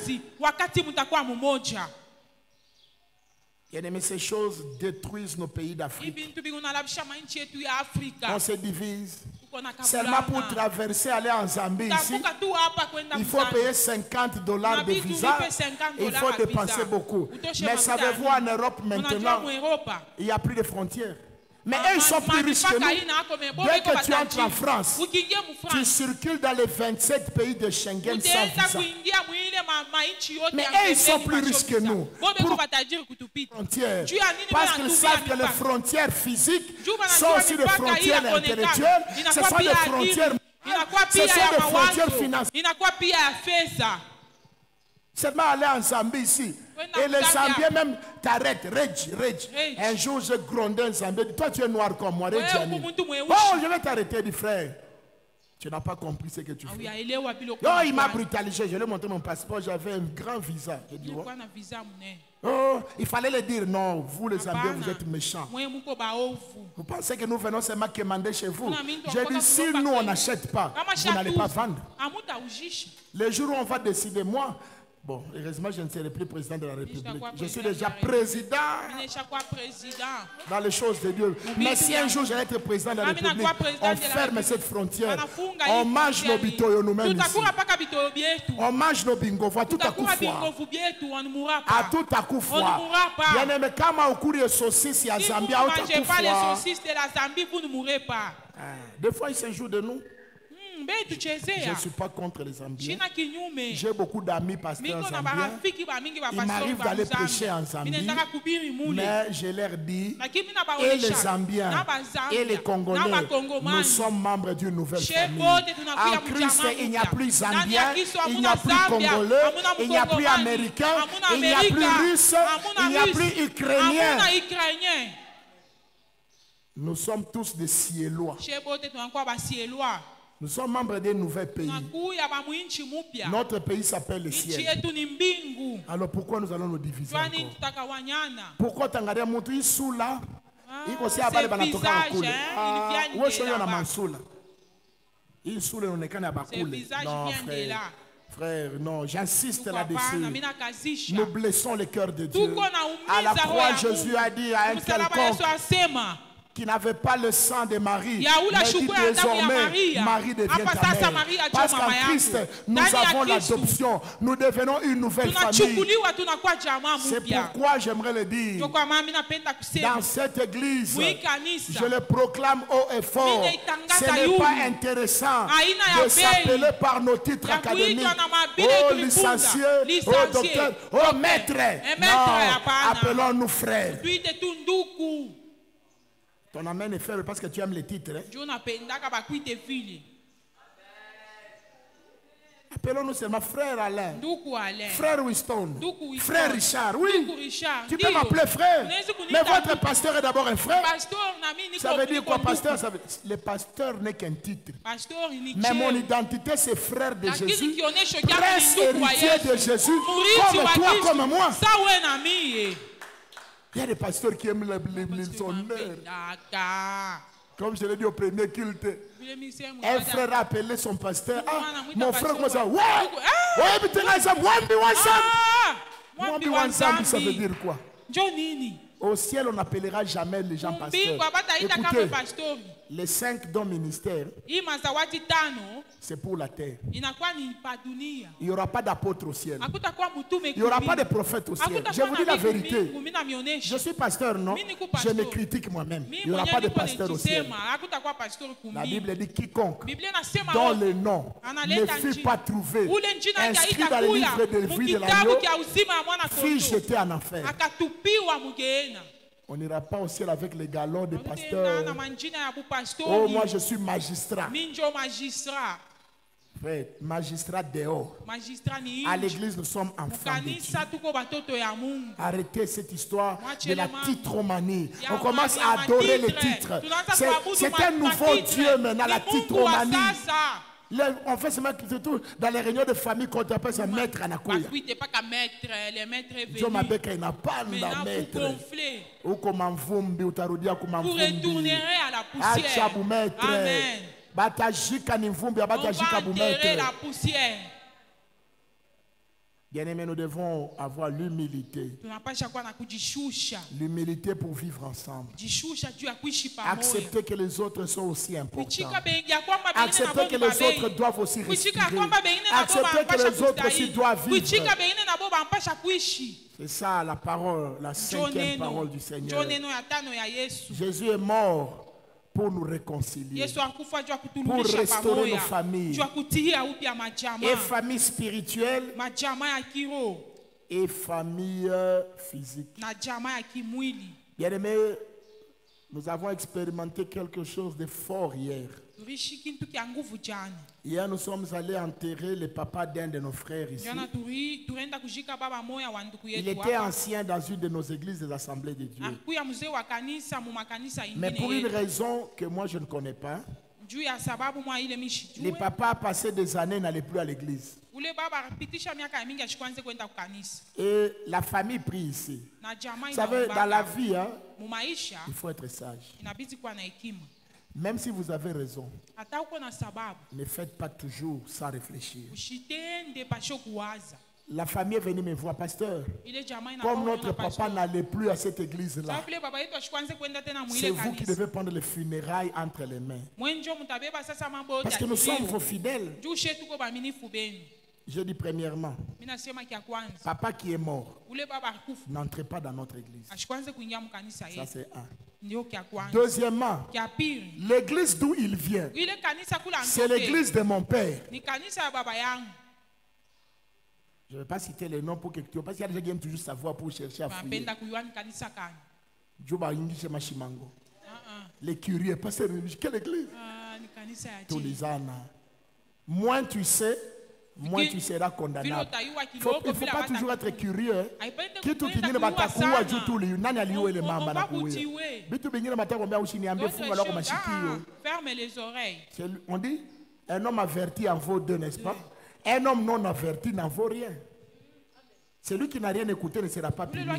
S2: Bien-aimés, ces choses détruisent nos pays d'Afrique. On se divise. Seulement pour traverser, aller en Zambie ici, il faut payer $50 de visa. Il faut dépenser beaucoup. Mais savez-vous, en Europe maintenant, il n'y a plus de frontières. Mais eux, ils sont plus riches que nous. Dès que tu entres en France, tu circules dans les 27 pays de Schengen sans visa. Mais eux, ils sont plus riches que nous. Parce qu'ils savent que les frontières physiques sont aussi des frontières intellectuelles. Ce sont des frontières, financières. Seulement aller en Zambie ici. Et les Zambiens même t'arrêtent. Reg. Un jour, je grondais un Zambien. Toi, tu es noir comme moi. Oh, je vais t'arrêter, dit frère. Tu n'as pas compris ce que tu fais. Oh, il m'a brutalisé. Je lui ai montré mon passeport. J'avais un grand visa. Je dis, oh, il fallait le dire. Non, vous les Zambiens, vous êtes méchants. Vous pensez que nous venons seulement commander chez vous? J'ai dit, si nous, on n'achète pas, vous n'allez pas vendre. Le jour où on va décider, moi, bon, heureusement, je ne serai plus président de la République. Je suis déjà président dans les choses de Dieu. Mais si un jour j'allais être président de la République, on ferme cette frontière. On mange nos bitoyo nous-mêmes ici. On mange nos bingovois tout à coup fois. À tout à coup fois. Bien aimé, kama ukuri et saucisses ya Zambie à tout à coup fois. Des fois, il s'injoue de nous. Je ne suis pas contre les Zambiens. J'ai beaucoup d'amis pasteurs zambiens. Il m'arrive d'aller prêcher en Zambie. Mais je leur dis, et les Zambiens et les Congolais, nous sommes membres d'une nouvelle famille. En Christ, il n'y a plus Zambien, il n'y a plus Congolais, il n'y a plus Américain, il n'y a plus Russe, il n'y a plus Ukrainien. Nous sommes tous des Ciélois. Nous sommes membres des nouveaux pays. Notre pays s'appelle le ciel. Alors pourquoi nous allons nous diviser encore? Pourquoi Tangaria Moutou Soula? Il conseille à Bale Banatoka Koule. Où est-ce qu'on a Mansoula? Il soule on est qu'un abakoule. Non, frère. Frère, non, j'insiste là-dessus. Nous blessons le cœur de Dieu. À la croix, Jésus a dit à un quelconque qui n'avait pas le sang de Marie, mais dit désormais, Marie devient ta mère. Parce qu'en Christ, nous avons l'adoption. Nous devenons une nouvelle famille. C'est pourquoi j'aimerais le dire. Dans cette église, je le proclame haut et fort. Ce n'est pas intéressant de s'appeler par nos titres académiques. Oh licencié, oh docteur, oh maître. Non, appelons-nous frères. Ton amen est faible parce que tu aimes les titres. Appelons-nous seulement frère Alain, frère Winston, frère Richard. Oui, tu peux m'appeler frère. Mais votre pasteur est d'abord un frère. Ça veut dire quoi, pasteur? Le pasteur n'est qu'un titre. Mais mon identité, c'est frère de Jésus, prince héritier de Jésus, comme toi, comme moi. Il y a des pasteurs qui aiment les honneurs. Comme je l'ai dit au premier culte, un frère a appelé son pasteur. Ah, mon frère, comment ça? Ouais! Ouais, mais t'es ça veut dire quoi? Au ciel, on n'appellera jamais les gens pasteurs. Écoutez, les 5 dons ministères, c'est pour la terre. Il n'y aura pas d'apôtre au ciel. Il n'y aura pas de prophète au ciel. Je vous dis la vérité. Je suis pasteur, non? Je me critique moi-même. Il n'y aura pas de pasteur au ciel. La Bible dit quiconque dont le nom ne fut pas trouvé inscrit dans le livre de vie de l'agneau fut jeté en enfer. On n'ira pas au ciel avec les galons des pasteurs. Oh, moi je suis magistrat. Frère, magistrat dehors. À l'église, nous sommes enfants de Dieu. Arrêtez cette histoire de la titromanie. On commence à adorer les titres. C'est un nouveau Dieu maintenant, la titromanie. On fait seulement surtout dans les réunions de famille qu'on appelle ça maître à Nakouya. Dieu m'a dit qu'il n'a pas de maître. Ou comme un vumbi, ou taroudia comme un vumbi. Vous retournerez à la poussière. Amen. Batajika ni vumbi, batajika bu maître. La poussière. Bien-aimés, nous devons avoir l'humilité. L'humilité pour vivre ensemble. Accepter que les autres sont aussi importants. Accepter que les autres doivent aussi respirer. Accepter que les autres aussi doivent vivre. C'est ça la parole, la 5e parole du Seigneur. Jésus est mort pour nous réconcilier, pour restaurer nos familles, et famille spirituelle, et famille physique. Bien-aimés, nous avons expérimenté quelque chose de fort hier. Hier, nous sommes allés enterrer le papa d'un de nos frères ici. Il était ancien dans une de nos églises des Assemblées de Dieu. Mais pour une raison que moi je ne connais pas, le papa a passé des années, n'allait plus à l'église. Et la famille prie ici. Vous savez, dans la vie, hein, il faut être sage. Même si vous avez raison, ne faites pas toujours sans réfléchir. La famille est venue me voir, pasteur. Comme notre papa n'allait plus à cette église-là, c'est vous qui devez prendre les funérailles entre les mains. Parce que nous sommes vos fidèles. Je dis premièrement, papa qui est mort, n'entrez pas dans notre église. Ça c'est un. Deuxièmement, l'église d'où il vient, c'est l'église de mon père. Je ne vais pas citer les noms pour que tu... Parce qu'il y a des gens qui aiment toujours savoir pour chercher à fouiller. Les curieux, pasteur, quelle église? Tous les ans. Moins tu sais, moins tu seras condamnable. Il ne faut pas toujours être curieux. Kitu kingine batakuwa juu tu nani aliwe ile mama na kuwe. Bitu bingine batakwambia usiniambie funga lako mashikio.
S3: Ferme les oreilles.
S2: On dit un homme averti en vaut deux, n'est-ce pas? Un homme non averti n'en vaut rien. Celui qui n'a rien écouté ne sera pas puni.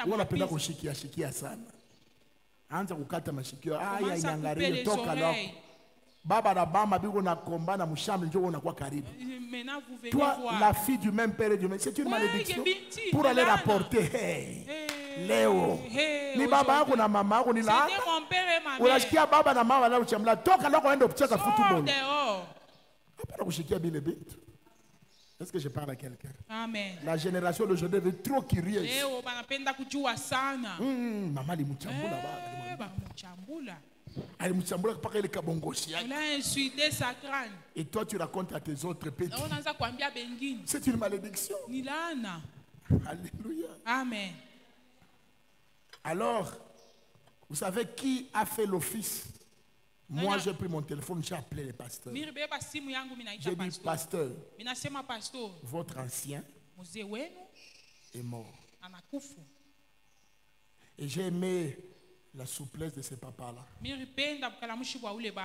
S2: On appelle kushikia shikia sana. Anza kukata mashikio. Aya inangaria toka lako. Baba na mama biko na komba na mshambi njoo unakuwa karibu. Toi la fille du même père et du même, c'est une malédiction pour aller rapporter. Hey, leo ni baba yako na mama yako ni laana. Unasikia baba na mama leo chamla toka lako enda kucheka football. Hapana kushikia bile bintu. Est-ce que je parle à quelqu'un?
S3: Amen.
S2: La génération d'aujourd'hui est trop curieuse.
S3: Leo banapenda kujua sana.
S2: Mama limuchambula baba.
S3: Bamuchambula.
S2: Il
S3: a insulté sa crâne.
S2: Et toi tu racontes à tes autres petits. C'est une malédiction. Alléluia.
S3: Amen.
S2: Alors, vous savez qui a fait l'office? Moi j'ai pris mon téléphone, j'ai appelé les pasteurs. J'ai dit pasteur, votre ancien est mort. Et j'ai aimé la souplesse de ce papa-là.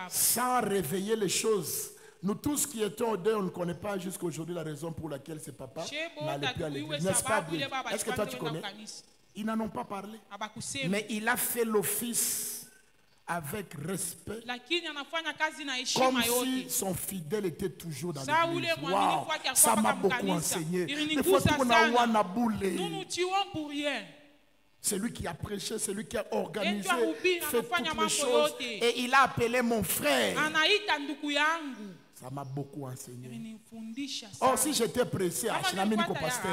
S2: Sans réveiller les choses. Nous tous qui étions au deuil, on ne connaît pas jusqu'à aujourd'hui la raison pour laquelle ce papa n'allait plus à l'église. N'est-ce pas? Est-ce que toi tu connais? Ils n'en ont pas parlé. Mais il a fait l'office avec respect. Comme si son fidèle était toujours dans l'église. Wow, ça m'a beaucoup enseigné. Des fois, nous
S3: nous tuons pour rien.
S2: C'est lui qui a prêché, c'est lui qui a organisé, fait toutes les choses. Et il a appelé mon frère. Ça m'a beaucoup enseigné. Oh, si j'étais pressé, je n'ai pas pasteur.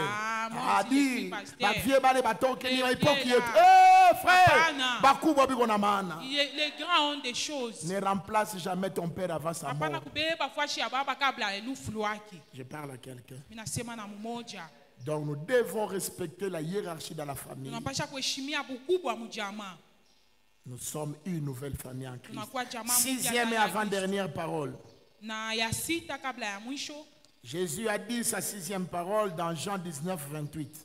S2: Dit, frère,
S3: les grands ont des choses.
S2: Ne remplace jamais ton père avant sa mort. Je parle à quelqu'un. Donc nous devons respecter la hiérarchie dans la famille. Nous sommes une nouvelle famille en Christ. Sixième et avant-dernière parole. Jésus a dit sa sixième parole dans Jean 19, 28.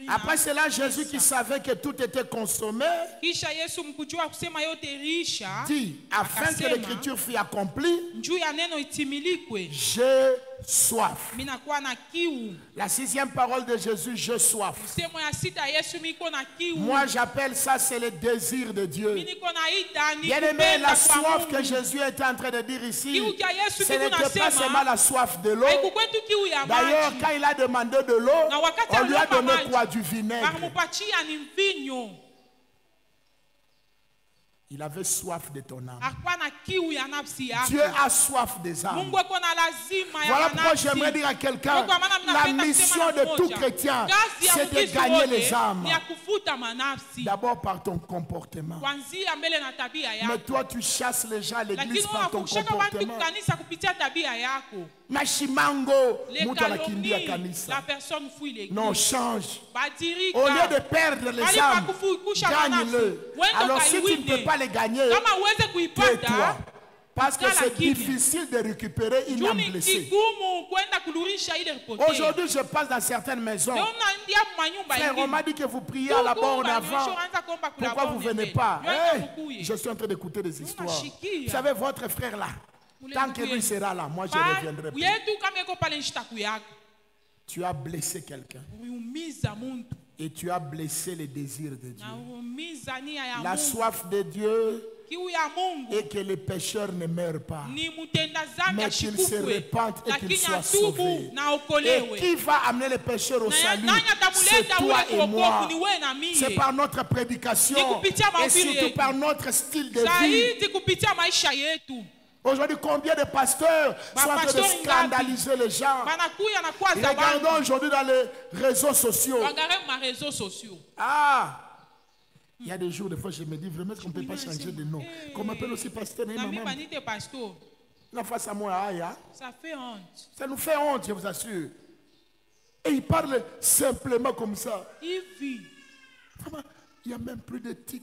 S2: Après cela, Jésus qui savait que tout était consommé, dit, afin que l'écriture fût accomplie, j'ai soif. La sixième parole de Jésus, j'ai soif. Moi j'appelle ça, c'est le désir de Dieu. Bien aimé, la soif que Jésus était en train de dire ici, ce n'était pas seulement la soif de l'eau. D'ailleurs, quand il a demandé de l'eau, on lui a donné quoi? Du vinaigre. Il avait soif de ton âme. Dieu a soif des âmes. Voilà pourquoi j'aimerais dire à quelqu'un, la mission de tout chrétien, c'est de gagner les âmes. D'abord par ton comportement. Mais toi, tu chasses les gens à l'église par ton comportement. Mashimango,
S3: la personne fuit l'église.
S2: Non, change. Au lieu de perdre les âmes, gagne-le. Alors si tu ne peux pas les gagner, tais-toi. Parce que c'est difficile de récupérer une âme blessée. Aujourd'hui, je passe dans certaines maisons. Frère, on m'a dit que vous priez à la borne avant. Pourquoi vous ne venez pas? Hey, je suis en train d'écouter des histoires. Vous savez, votre frère là, tant que lui sera là, moi je ne reviendrai pas. Tu as blessé quelqu'un. Et tu as blessé les désirs de Dieu. La soif de Dieu et que les pécheurs ne meurent pas, mais qu'ils se répandent et qu'ils soient sauvés. Et qui va amener les pécheurs au salut? C'est toi et moi. C'est par notre prédication et surtout par notre style de vie. Aujourd'hui, combien de pasteurs sont en train de scandaliser les gens? Regardons aujourd'hui dans les réseaux sociaux. Ah! Il y a des jours, des fois, je me dis vraiment qu'on ne peut pas changer de nom. Qu'on m'appelle aussi pasteur. Face à moi,
S3: ça fait honte.
S2: Ça nous fait honte, je vous assure. Et il parle simplement comme ça.
S3: Il vit.
S2: Il n'y a même plus de tics.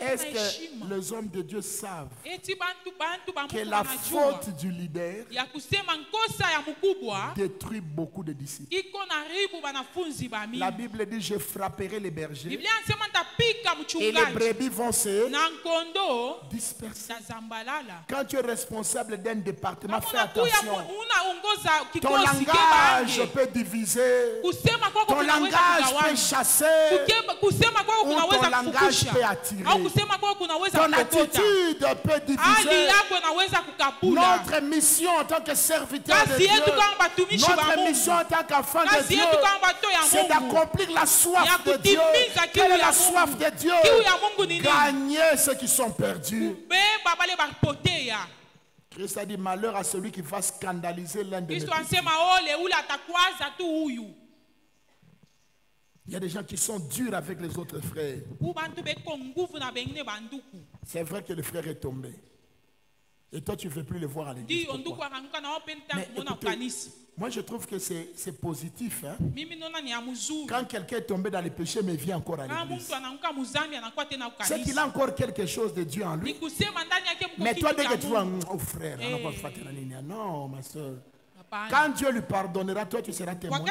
S2: Est-ce que les hommes de Dieu savent que la faute du leader détruit beaucoup de disciples? La Bible dit: je frapperai les bergers et les brebis vont se disperser. Quand tu es responsable d'un département, fais attention. Ton langage peut diviser, ton langage peut chasser, ou ton langage peut attirer. Ton attitude peut diviser. Notre mission en tant que serviteur de Dieu, notre mission en tant qu'enfant de Dieu, c'est d'accomplir la soif de Dieu. Quelle est la soif de Dieu? Gagner ceux qui sont perdus. Christ a dit: malheur à celui qui va scandaliser l'un de mes petits. Il y a des gens qui sont durs avec les autres frères. C'est vrai que le frère est tombé. Et toi, tu ne veux plus le voir à l'église. Mais écoutez, moi, je trouve que c'est positif. Hein? Quand quelqu'un est tombé dans les péchés, mais vient encore à l'église, c'est qu'il a encore quelque chose de Dieu en lui. Mais toi, dès que tu vois, oh frère, non, ma soeur. Quand Dieu lui pardonnera, toi, tu seras témoin.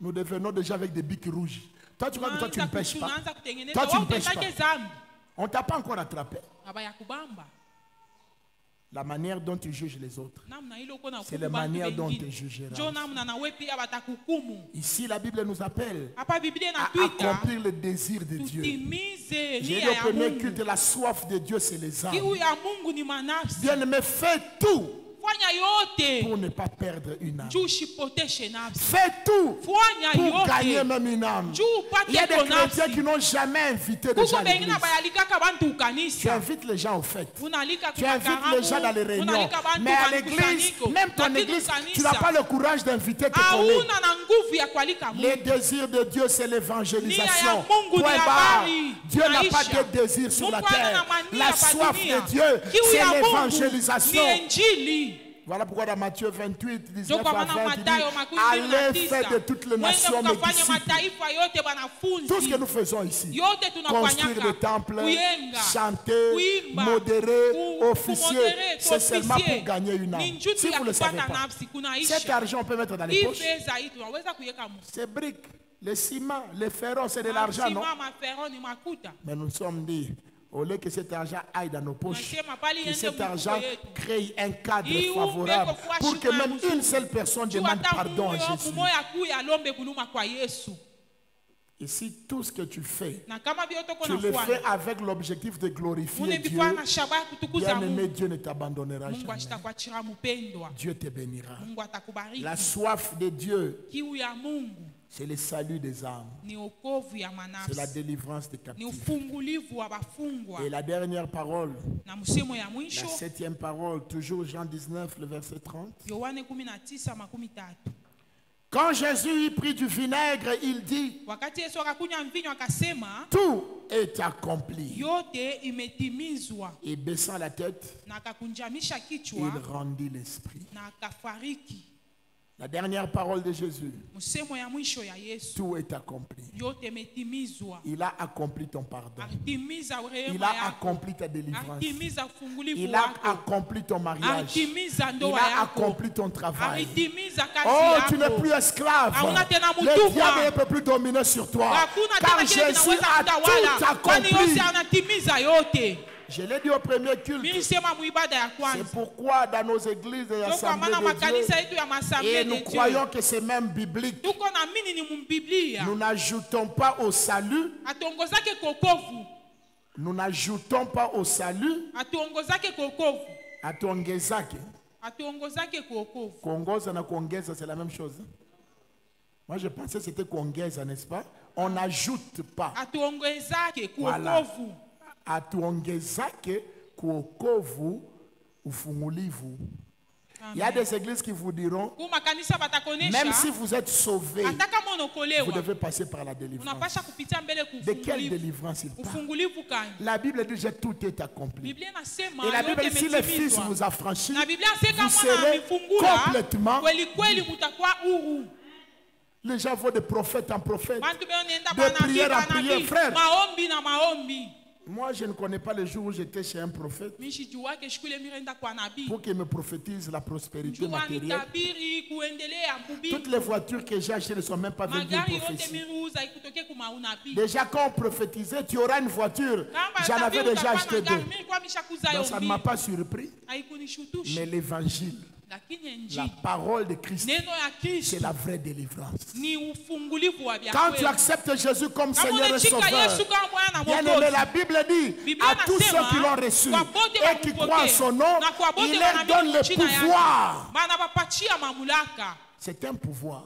S2: Nous devenons déjà avec des bics rouges. Toi, tu crois que toi, tu ne pêches pas. Toi, tu ne pêches pas. On ne t'a pas encore attrapé. La manière dont tu juges les autres, c'est la manière dont tu jugeras. Ici, la Bible nous appelle à accomplir le désir de Dieu. J'ai dit au premier culte, la soif de Dieu, c'est les âmes. Bien-aimé, fais tout pour ne pas perdre une âme. Fais tout pour gagner même une âme. Il y a des chrétiens qui n'ont jamais invité des gens à l'église. Tu invites les gens aux fêtes. Tu invites les gens dans les réunions. Mais à l'église, même ton église, tu n'as pas le courage d'inviter tes collègues. Les désirs de Dieu, c'est l'évangélisation. Point barre. Dieu n'a pas de désir sur la terre. La soif de Dieu, c'est l'évangélisation. Voilà pourquoi dans Matthieu 28, 19 à 20, il dit: allez faire de toutes les nations mes disciples. Tout ce que nous faisons ici, construire le temple, chanter, modérer, officier, c'est seulement pour gagner une âme. Si vous ne le savez pas, cet argent on peut mettre dans les poches. Ces briques, les ciments, les ferrons, c'est de l'argent, non? Mais nous sommes dit: au lieu que cet argent aille dans nos poches, que cet argent crée un cadre favorable pour que même une seule personne demande pardon à Jésus. Et si tout ce que tu fais, tu le fais avec l'objectif de glorifier Dieu, bien-aimé, Dieu ne t'abandonnera jamais. Dieu te bénira. La soif de Dieu, c'est le salut des âmes. C'est la délivrance des captifs. Et la dernière parole, la 7e parole, toujours Jean 19, le verset 30. Quand Jésus y prit du vinaigre, il dit: tout est accompli. Et baissant la tête, il rendit l'esprit. La dernière parole de Jésus: tout est accompli. Il a accompli ton pardon. Il a accompli ta délivrance. Il a accompli ton mariage. Il a accompli ton travail. Oh, tu n'es plus esclave. Le diable ne peut plus dominer sur toi. Car Jésus a tout accompli. Je l'ai dit au premier culte. C'est pourquoi dans nos églises et assemblées de Dieu, et nous croyons que c'est même biblique, nous n'ajoutons pas au salut. Nous n'ajoutons pas au salut. Atuongezake. Kuongoza na kuongeza, c'est la même chose. Moi je pensais que c'était kuongeza, n'est-ce pas? On n'ajoute pas. Voilà. Atuongezake kuokovu ufungulivu. Il y a des églises qui vous diront, même si vous êtes sauvés, vous devez passer par la délivrance. De quelle délivrance il parle? La Bible dit que tout est accompli. Et la Bible dit, si le Fils vous a franchi, vous serez complètement. Les gens vont de prophète en prophète, de prière en prière, frère. Moi, je ne connais pas le jour où j'étais chez un prophète pour qu'il me prophétise la prospérité matérielle. Toutes les voitures que j'ai achetées ne sont même pas venues prophétiser. Déjà, quand on prophétisait, tu auras une voiture. J'en avais déjà acheté 2. Donc, ça ne m'a pas surpris. Mais l'évangile, la parole de Christ, c'est la vraie délivrance. Quand tu acceptes Jésus comme Seigneur et Sauveur, bien aimé, la Bible dit à tous ceux qui l'ont reçu et qui croient en son nom, il leur donne le pouvoir. C'est un pouvoir.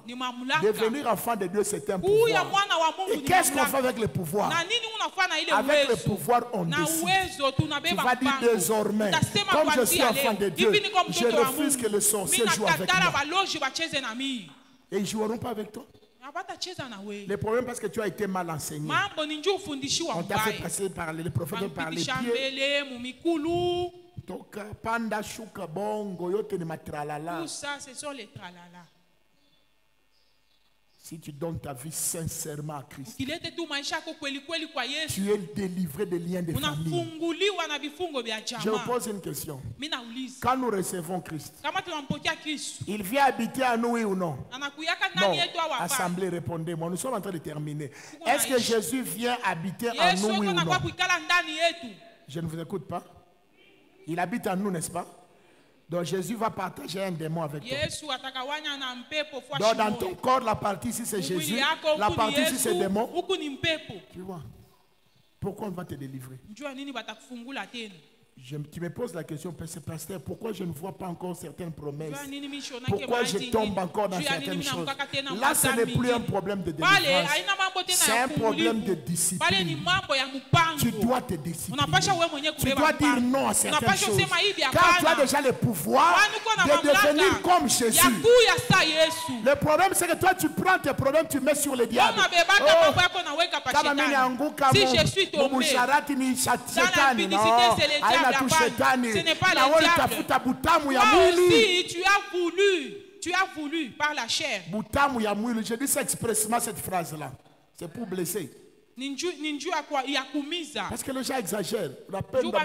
S2: Devenir enfant de Dieu, c'est un pouvoir. Et qu'est-ce qu'on fait avec le pouvoir? Avec le pouvoir, on décide. Tu vas dire désormais, comme je suis enfant de Dieu, je refuse que les sorciers jouent avec moi. Et ils ne joueront pas avec toi. Le problème, parce que tu as été mal enseigné. On t'a fait passer par les prophètes par les pieds. Tout ça, ce sont les tralala. Si tu donnes ta vie sincèrement à Christ, tu es délivré des liens de famille. Je vous pose une question. Quand nous recevons Christ, il vient habiter à nous, oui ou non? Non. Assemblée, répondez-moi. Nous sommes en train de terminer. Est-ce que Jésus vient habiter en nous, oui ou non? Je ne vous écoute pas. Il habite en nous, n'est-ce pas? Donc Jésus va partager un démon avec toi. Donc dans ton corps, la partie ici c'est Jésus, la partie ici c'est démon. Tu vois, pourquoi on va te délivrer? Tu me poses la question, pasteur, pourquoi je ne vois pas encore certaines promesses? Pourquoi je tombe encore dans certaines choses? Là, ce n'est plus un problème de délivrance. C'est un problème de discipline. Tu dois te discipliner. Tu dois dire non à certaines choses. Car tu as déjà le pouvoir de devenir comme Jésus. Le problème, c'est que toi, tu prends tes problèmes, tu mets sur le diable.
S3: Si je suis tombé, ce n'est pas le diable. Aussi, tu as voulu par la chair.
S2: Je dis ça expressément, cette phrase-là. C'est pour blesser. Parce que les gens exagèrent. Tellement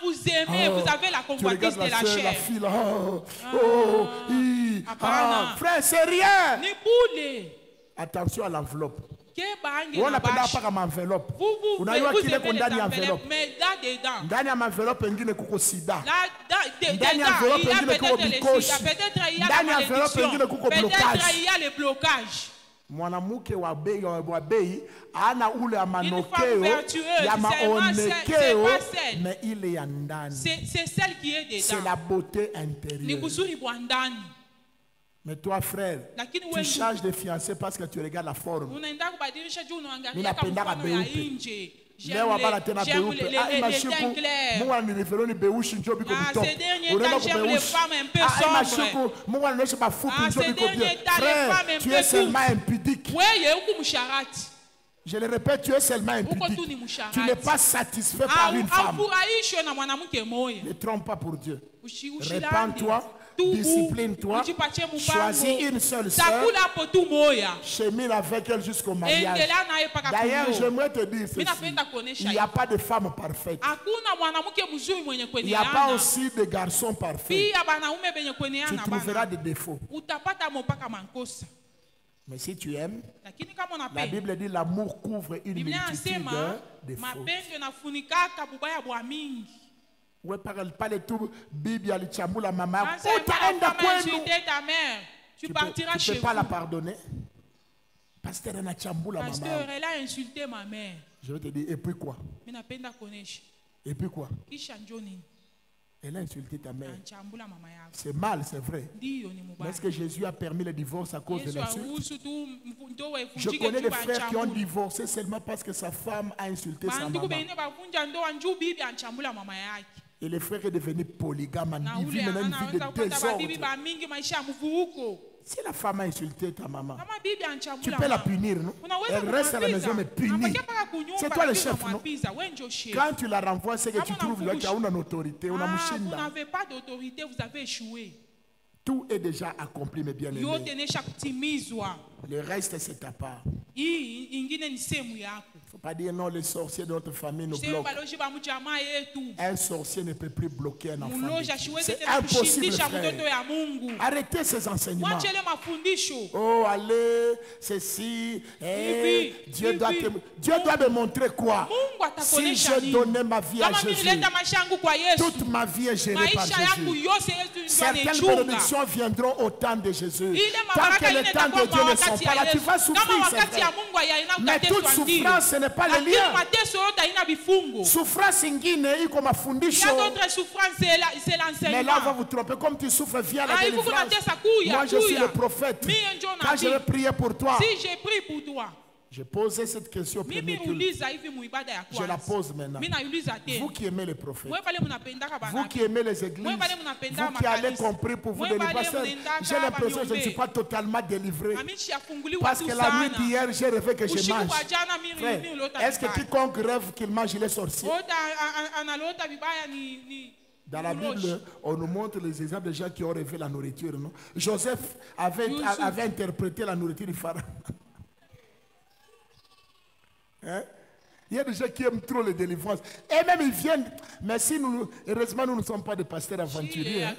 S3: vous aimez, vous avez la convoitise de la chair.
S2: Frère, c'est rien. Attention à l'enveloppe. On appelle ça comme enveloppe. Vous avez une enveloppe.
S3: Mais là-dedans,
S2: dans l'enveloppe, il y a un sida.
S3: Peut-être il y a le blocage.
S2: Mwanamke wa bei ana ule amanokeo ya maonekeo mais il est ndani.
S3: C'est celle qui est dedans.
S2: C'est la beauté intérieure. Mais toi, frère, tu changes de fiancé parce que tu regardes la forme. Leo abala tena beupe. Mashuku Mungu ananirefero ni beushi njoo biko bitop. Unaenda kwa beushi. Mashuku Mungu anaonyesha mafupi njoo biko bien. Frère, tu es seulement impudique. Je le répète, tu es seulement impudique. Tu n'es pas satisfait par une femme. Ne trompe pas pour Dieu. Répands-toi. Discipline-toi, choisis une seule sœur, chemine avec elle jusqu'au mariage. D'ailleurs, j'aimerais te dire ceci, il n'y a pas de femme parfaite. Il n'y a pas aussi de garçons parfaits. Tu trouveras des défauts. Mais si tu aimes, la Bible dit l'amour couvre une multitude de défauts. Ouais, parle tout, Bible alichambula mama. Tu peux pas la pardonner. Pasteur, elle a chambula maman.
S3: Pasteur, elle a insulté ma mère.
S2: Je vais te dire, et puis quoi? Et puis quoi? Elle a insulté ta mère. C'est mal, c'est vrai. Mais est-ce que Jésus a permis le divorce à cause de l'insulte? Je connais des frères qui ont divorcé seulement parce que sa femme a insulté sa maman. Et le frère est devenu polygame. Il vit maintenant une vie de désordre. Si la femme a insulté ta maman, tu peux la punir, non? Elle reste à la maison mais punie. C'est toi le chef, non? Quand tu la renvoies, c'est que tu trouves là qu'il y a une autorité.
S3: Vous n'avez pas d'autorité, vous avez échoué.
S2: Tout est déjà accompli, mes bien-aimés. Le reste, c'est ta part. Il ne faut pas dire non, les sorciers de notre famille nous bloquent. Un sorcier ne peut plus bloquer un enfant. C'est impossible, frère. Arrêtez ces enseignements. Oh, allez, ceci. Dieu doit me montrer quoi? Si je donnais ma vie à Jésus, toute ma vie est gérée par Jésus. Certaines bénédictions viendront au temps de Jésus. Tant que les temps de Dieu ne sont pas là, tu vas souffrir, c'est vrai. Mais toute souffrance, ce n'est pas le lien. Souffrance ingine, il comme fundisho. Mais là, on va vous tromper. Comme tu souffres, viens à la délivrance. Moi, je suis le prophète. Quand je vais prier pour toi, j'ai posé cette question au premier culte. Je la pose maintenant. Vous qui aimez les prophètes, vous qui aimez les églises, vous qui allez compris pour vous délivrer, j'ai l'impression que je ne suis pas totalement délivré. Parce que la nuit d'hier, j'ai rêvé que je mange. Est-ce que quiconque rêve qu'il mange, il est sorcier? Dans la Bible, on nous montre les exemples de gens qui ont rêvé la nourriture. Non? Joseph avait interprété la nourriture du pharaon. Hein? Il y a des gens qui aiment trop les délivrances. Et même ils viennent. Mais si nous, heureusement, nous ne sommes pas des pasteurs aventuriers. Hein?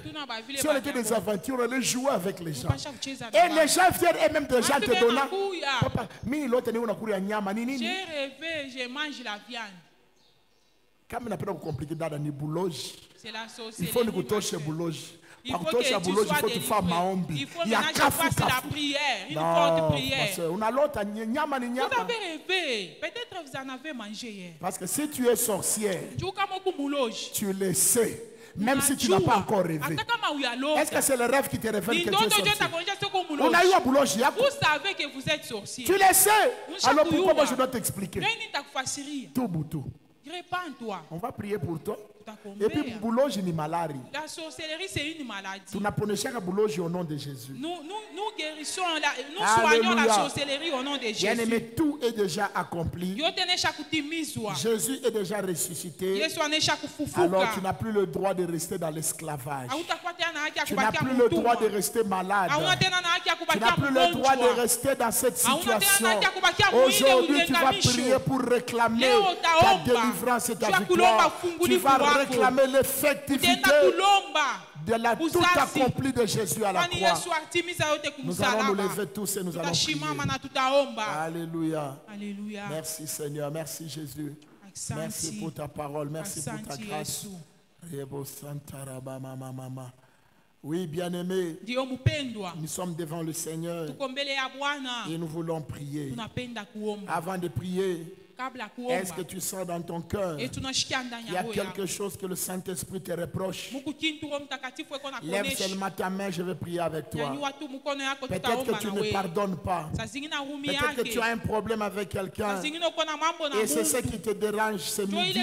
S2: Si on était des aventuriers, on allait jouer avec les gens. Et les gens viennent, et même des gens te donnent. Papa, j'ai rêvé, je mange la viande. Comme on appelle compliqué dans les bouloges, il faut nous toucher bouloges. Il faut que tu sois délivré. Il faut que la prière, une forte prière. Vous avez rêvé. Peut-être vous en avez mangé hier. Parce que si tu es sorcière, tu le sais. Même si tu n'as pas encore rêvé. Est-ce que c'est le rêve qui te révèle que tu es sorcier? On a eu un boulot. Vous savez que vous êtes sorcier. Tu le sais. Alors pourquoi moi je dois t'expliquer? Tout boutou. On va prier pour toi. Et puis, bouloji ni maladie. La sorcellerie, c'est une maladie. Tu n'as pas au nom de Jésus. Nous guérissons, nous soignons la sorcellerie au nom de Jésus. Bien-aimé, tout est déjà accompli. Jésus est déjà ressuscité. Alors, tu n'as plus le droit de rester dans l'esclavage. Tu n'as plus le droit de rester malade. Tu n'as plus le droit de rester dans cette situation. Aujourd'hui, tu vas prier pour réclamer ta délivrance et ta victoire. Tu vas réclamer l'effectivité de la tout accompli de Jésus à la croix. Nous allons nous lever tous et nous allons prier. Alléluia. Alléluia. Merci Seigneur, merci Jésus. Merci pour ta parole, merci pour ta grâce. Oui, bien-aimés, nous sommes devant le Seigneur et nous voulons prier. Avant de prier, est-ce que tu sens dans ton cœur qu'il y a quelque chose que le Saint-Esprit te reproche? Lève seulement ta main, je vais prier avec toi. Peut-être que tu ne pardonnes pas. Peut-être que tu as un problème avec quelqu'un et c'est ce qui te dérange ce midi.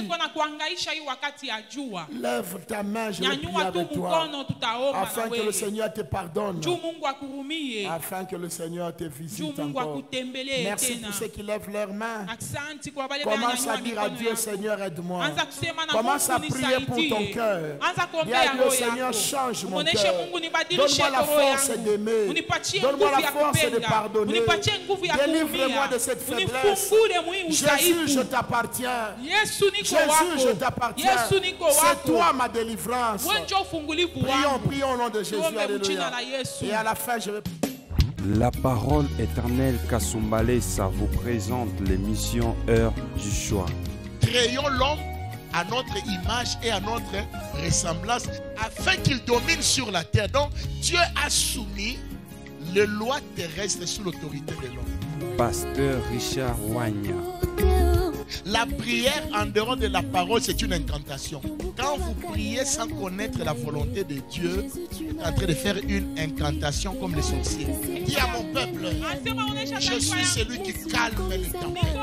S2: Lève ta main, je vais prier avec toi afin que le Seigneur te pardonne, afin que le Seigneur te visite encore. Merci pour ceux qui lèvent leurs mains. Commence à dire à Dieu, Seigneur, aide-moi. Commence à prier pour ton cœur. Dis à Dieu, Seigneur, change mon cœur. Donne-moi la force d'aimer. Donne-moi la force de pardonner. Délivre-moi de cette faiblesse. Jésus, je t'appartiens. Jésus, je t'appartiens. C'est toi ma délivrance. Prions, prions au nom de Jésus. Alléluia. Et à la fin, je vais...
S1: La parole éternelle Kasumbalesa vous présente l'émission Heure du choix.
S2: Créons l'homme à notre image et à notre ressemblance afin qu'il domine sur la terre. Donc Dieu a soumis les lois terrestres sous l'autorité de l'homme.
S1: Pasteur Richard Wagner.
S2: La prière en dehors de la parole, c'est une incantation. Quand vous priez sans connaître la volonté de Dieu, vous êtes en train de faire une incantation comme les sorciers. Dis à mon peuple, je suis celui qui calme les tempêtes.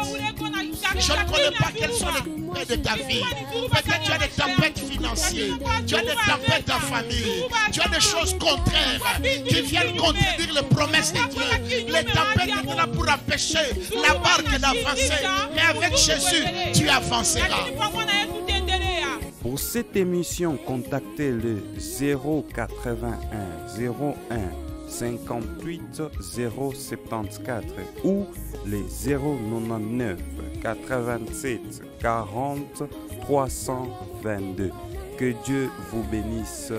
S2: Je ne connais pas quelles sont les tempêtes de ta vie. Peut-être tu as des tempêtes financières, tu as des tempêtes en famille, tu as des choses contraires qui viennent contredire les promesses de Dieu. Les tempêtes étaient là pour empêcher la barque d'avancer. Mais avec Jésus, tu avanceras.
S1: Pour cette émission, contactez le 081 01 58 074 ou les 099 87 40 322. Que Dieu vous bénisse.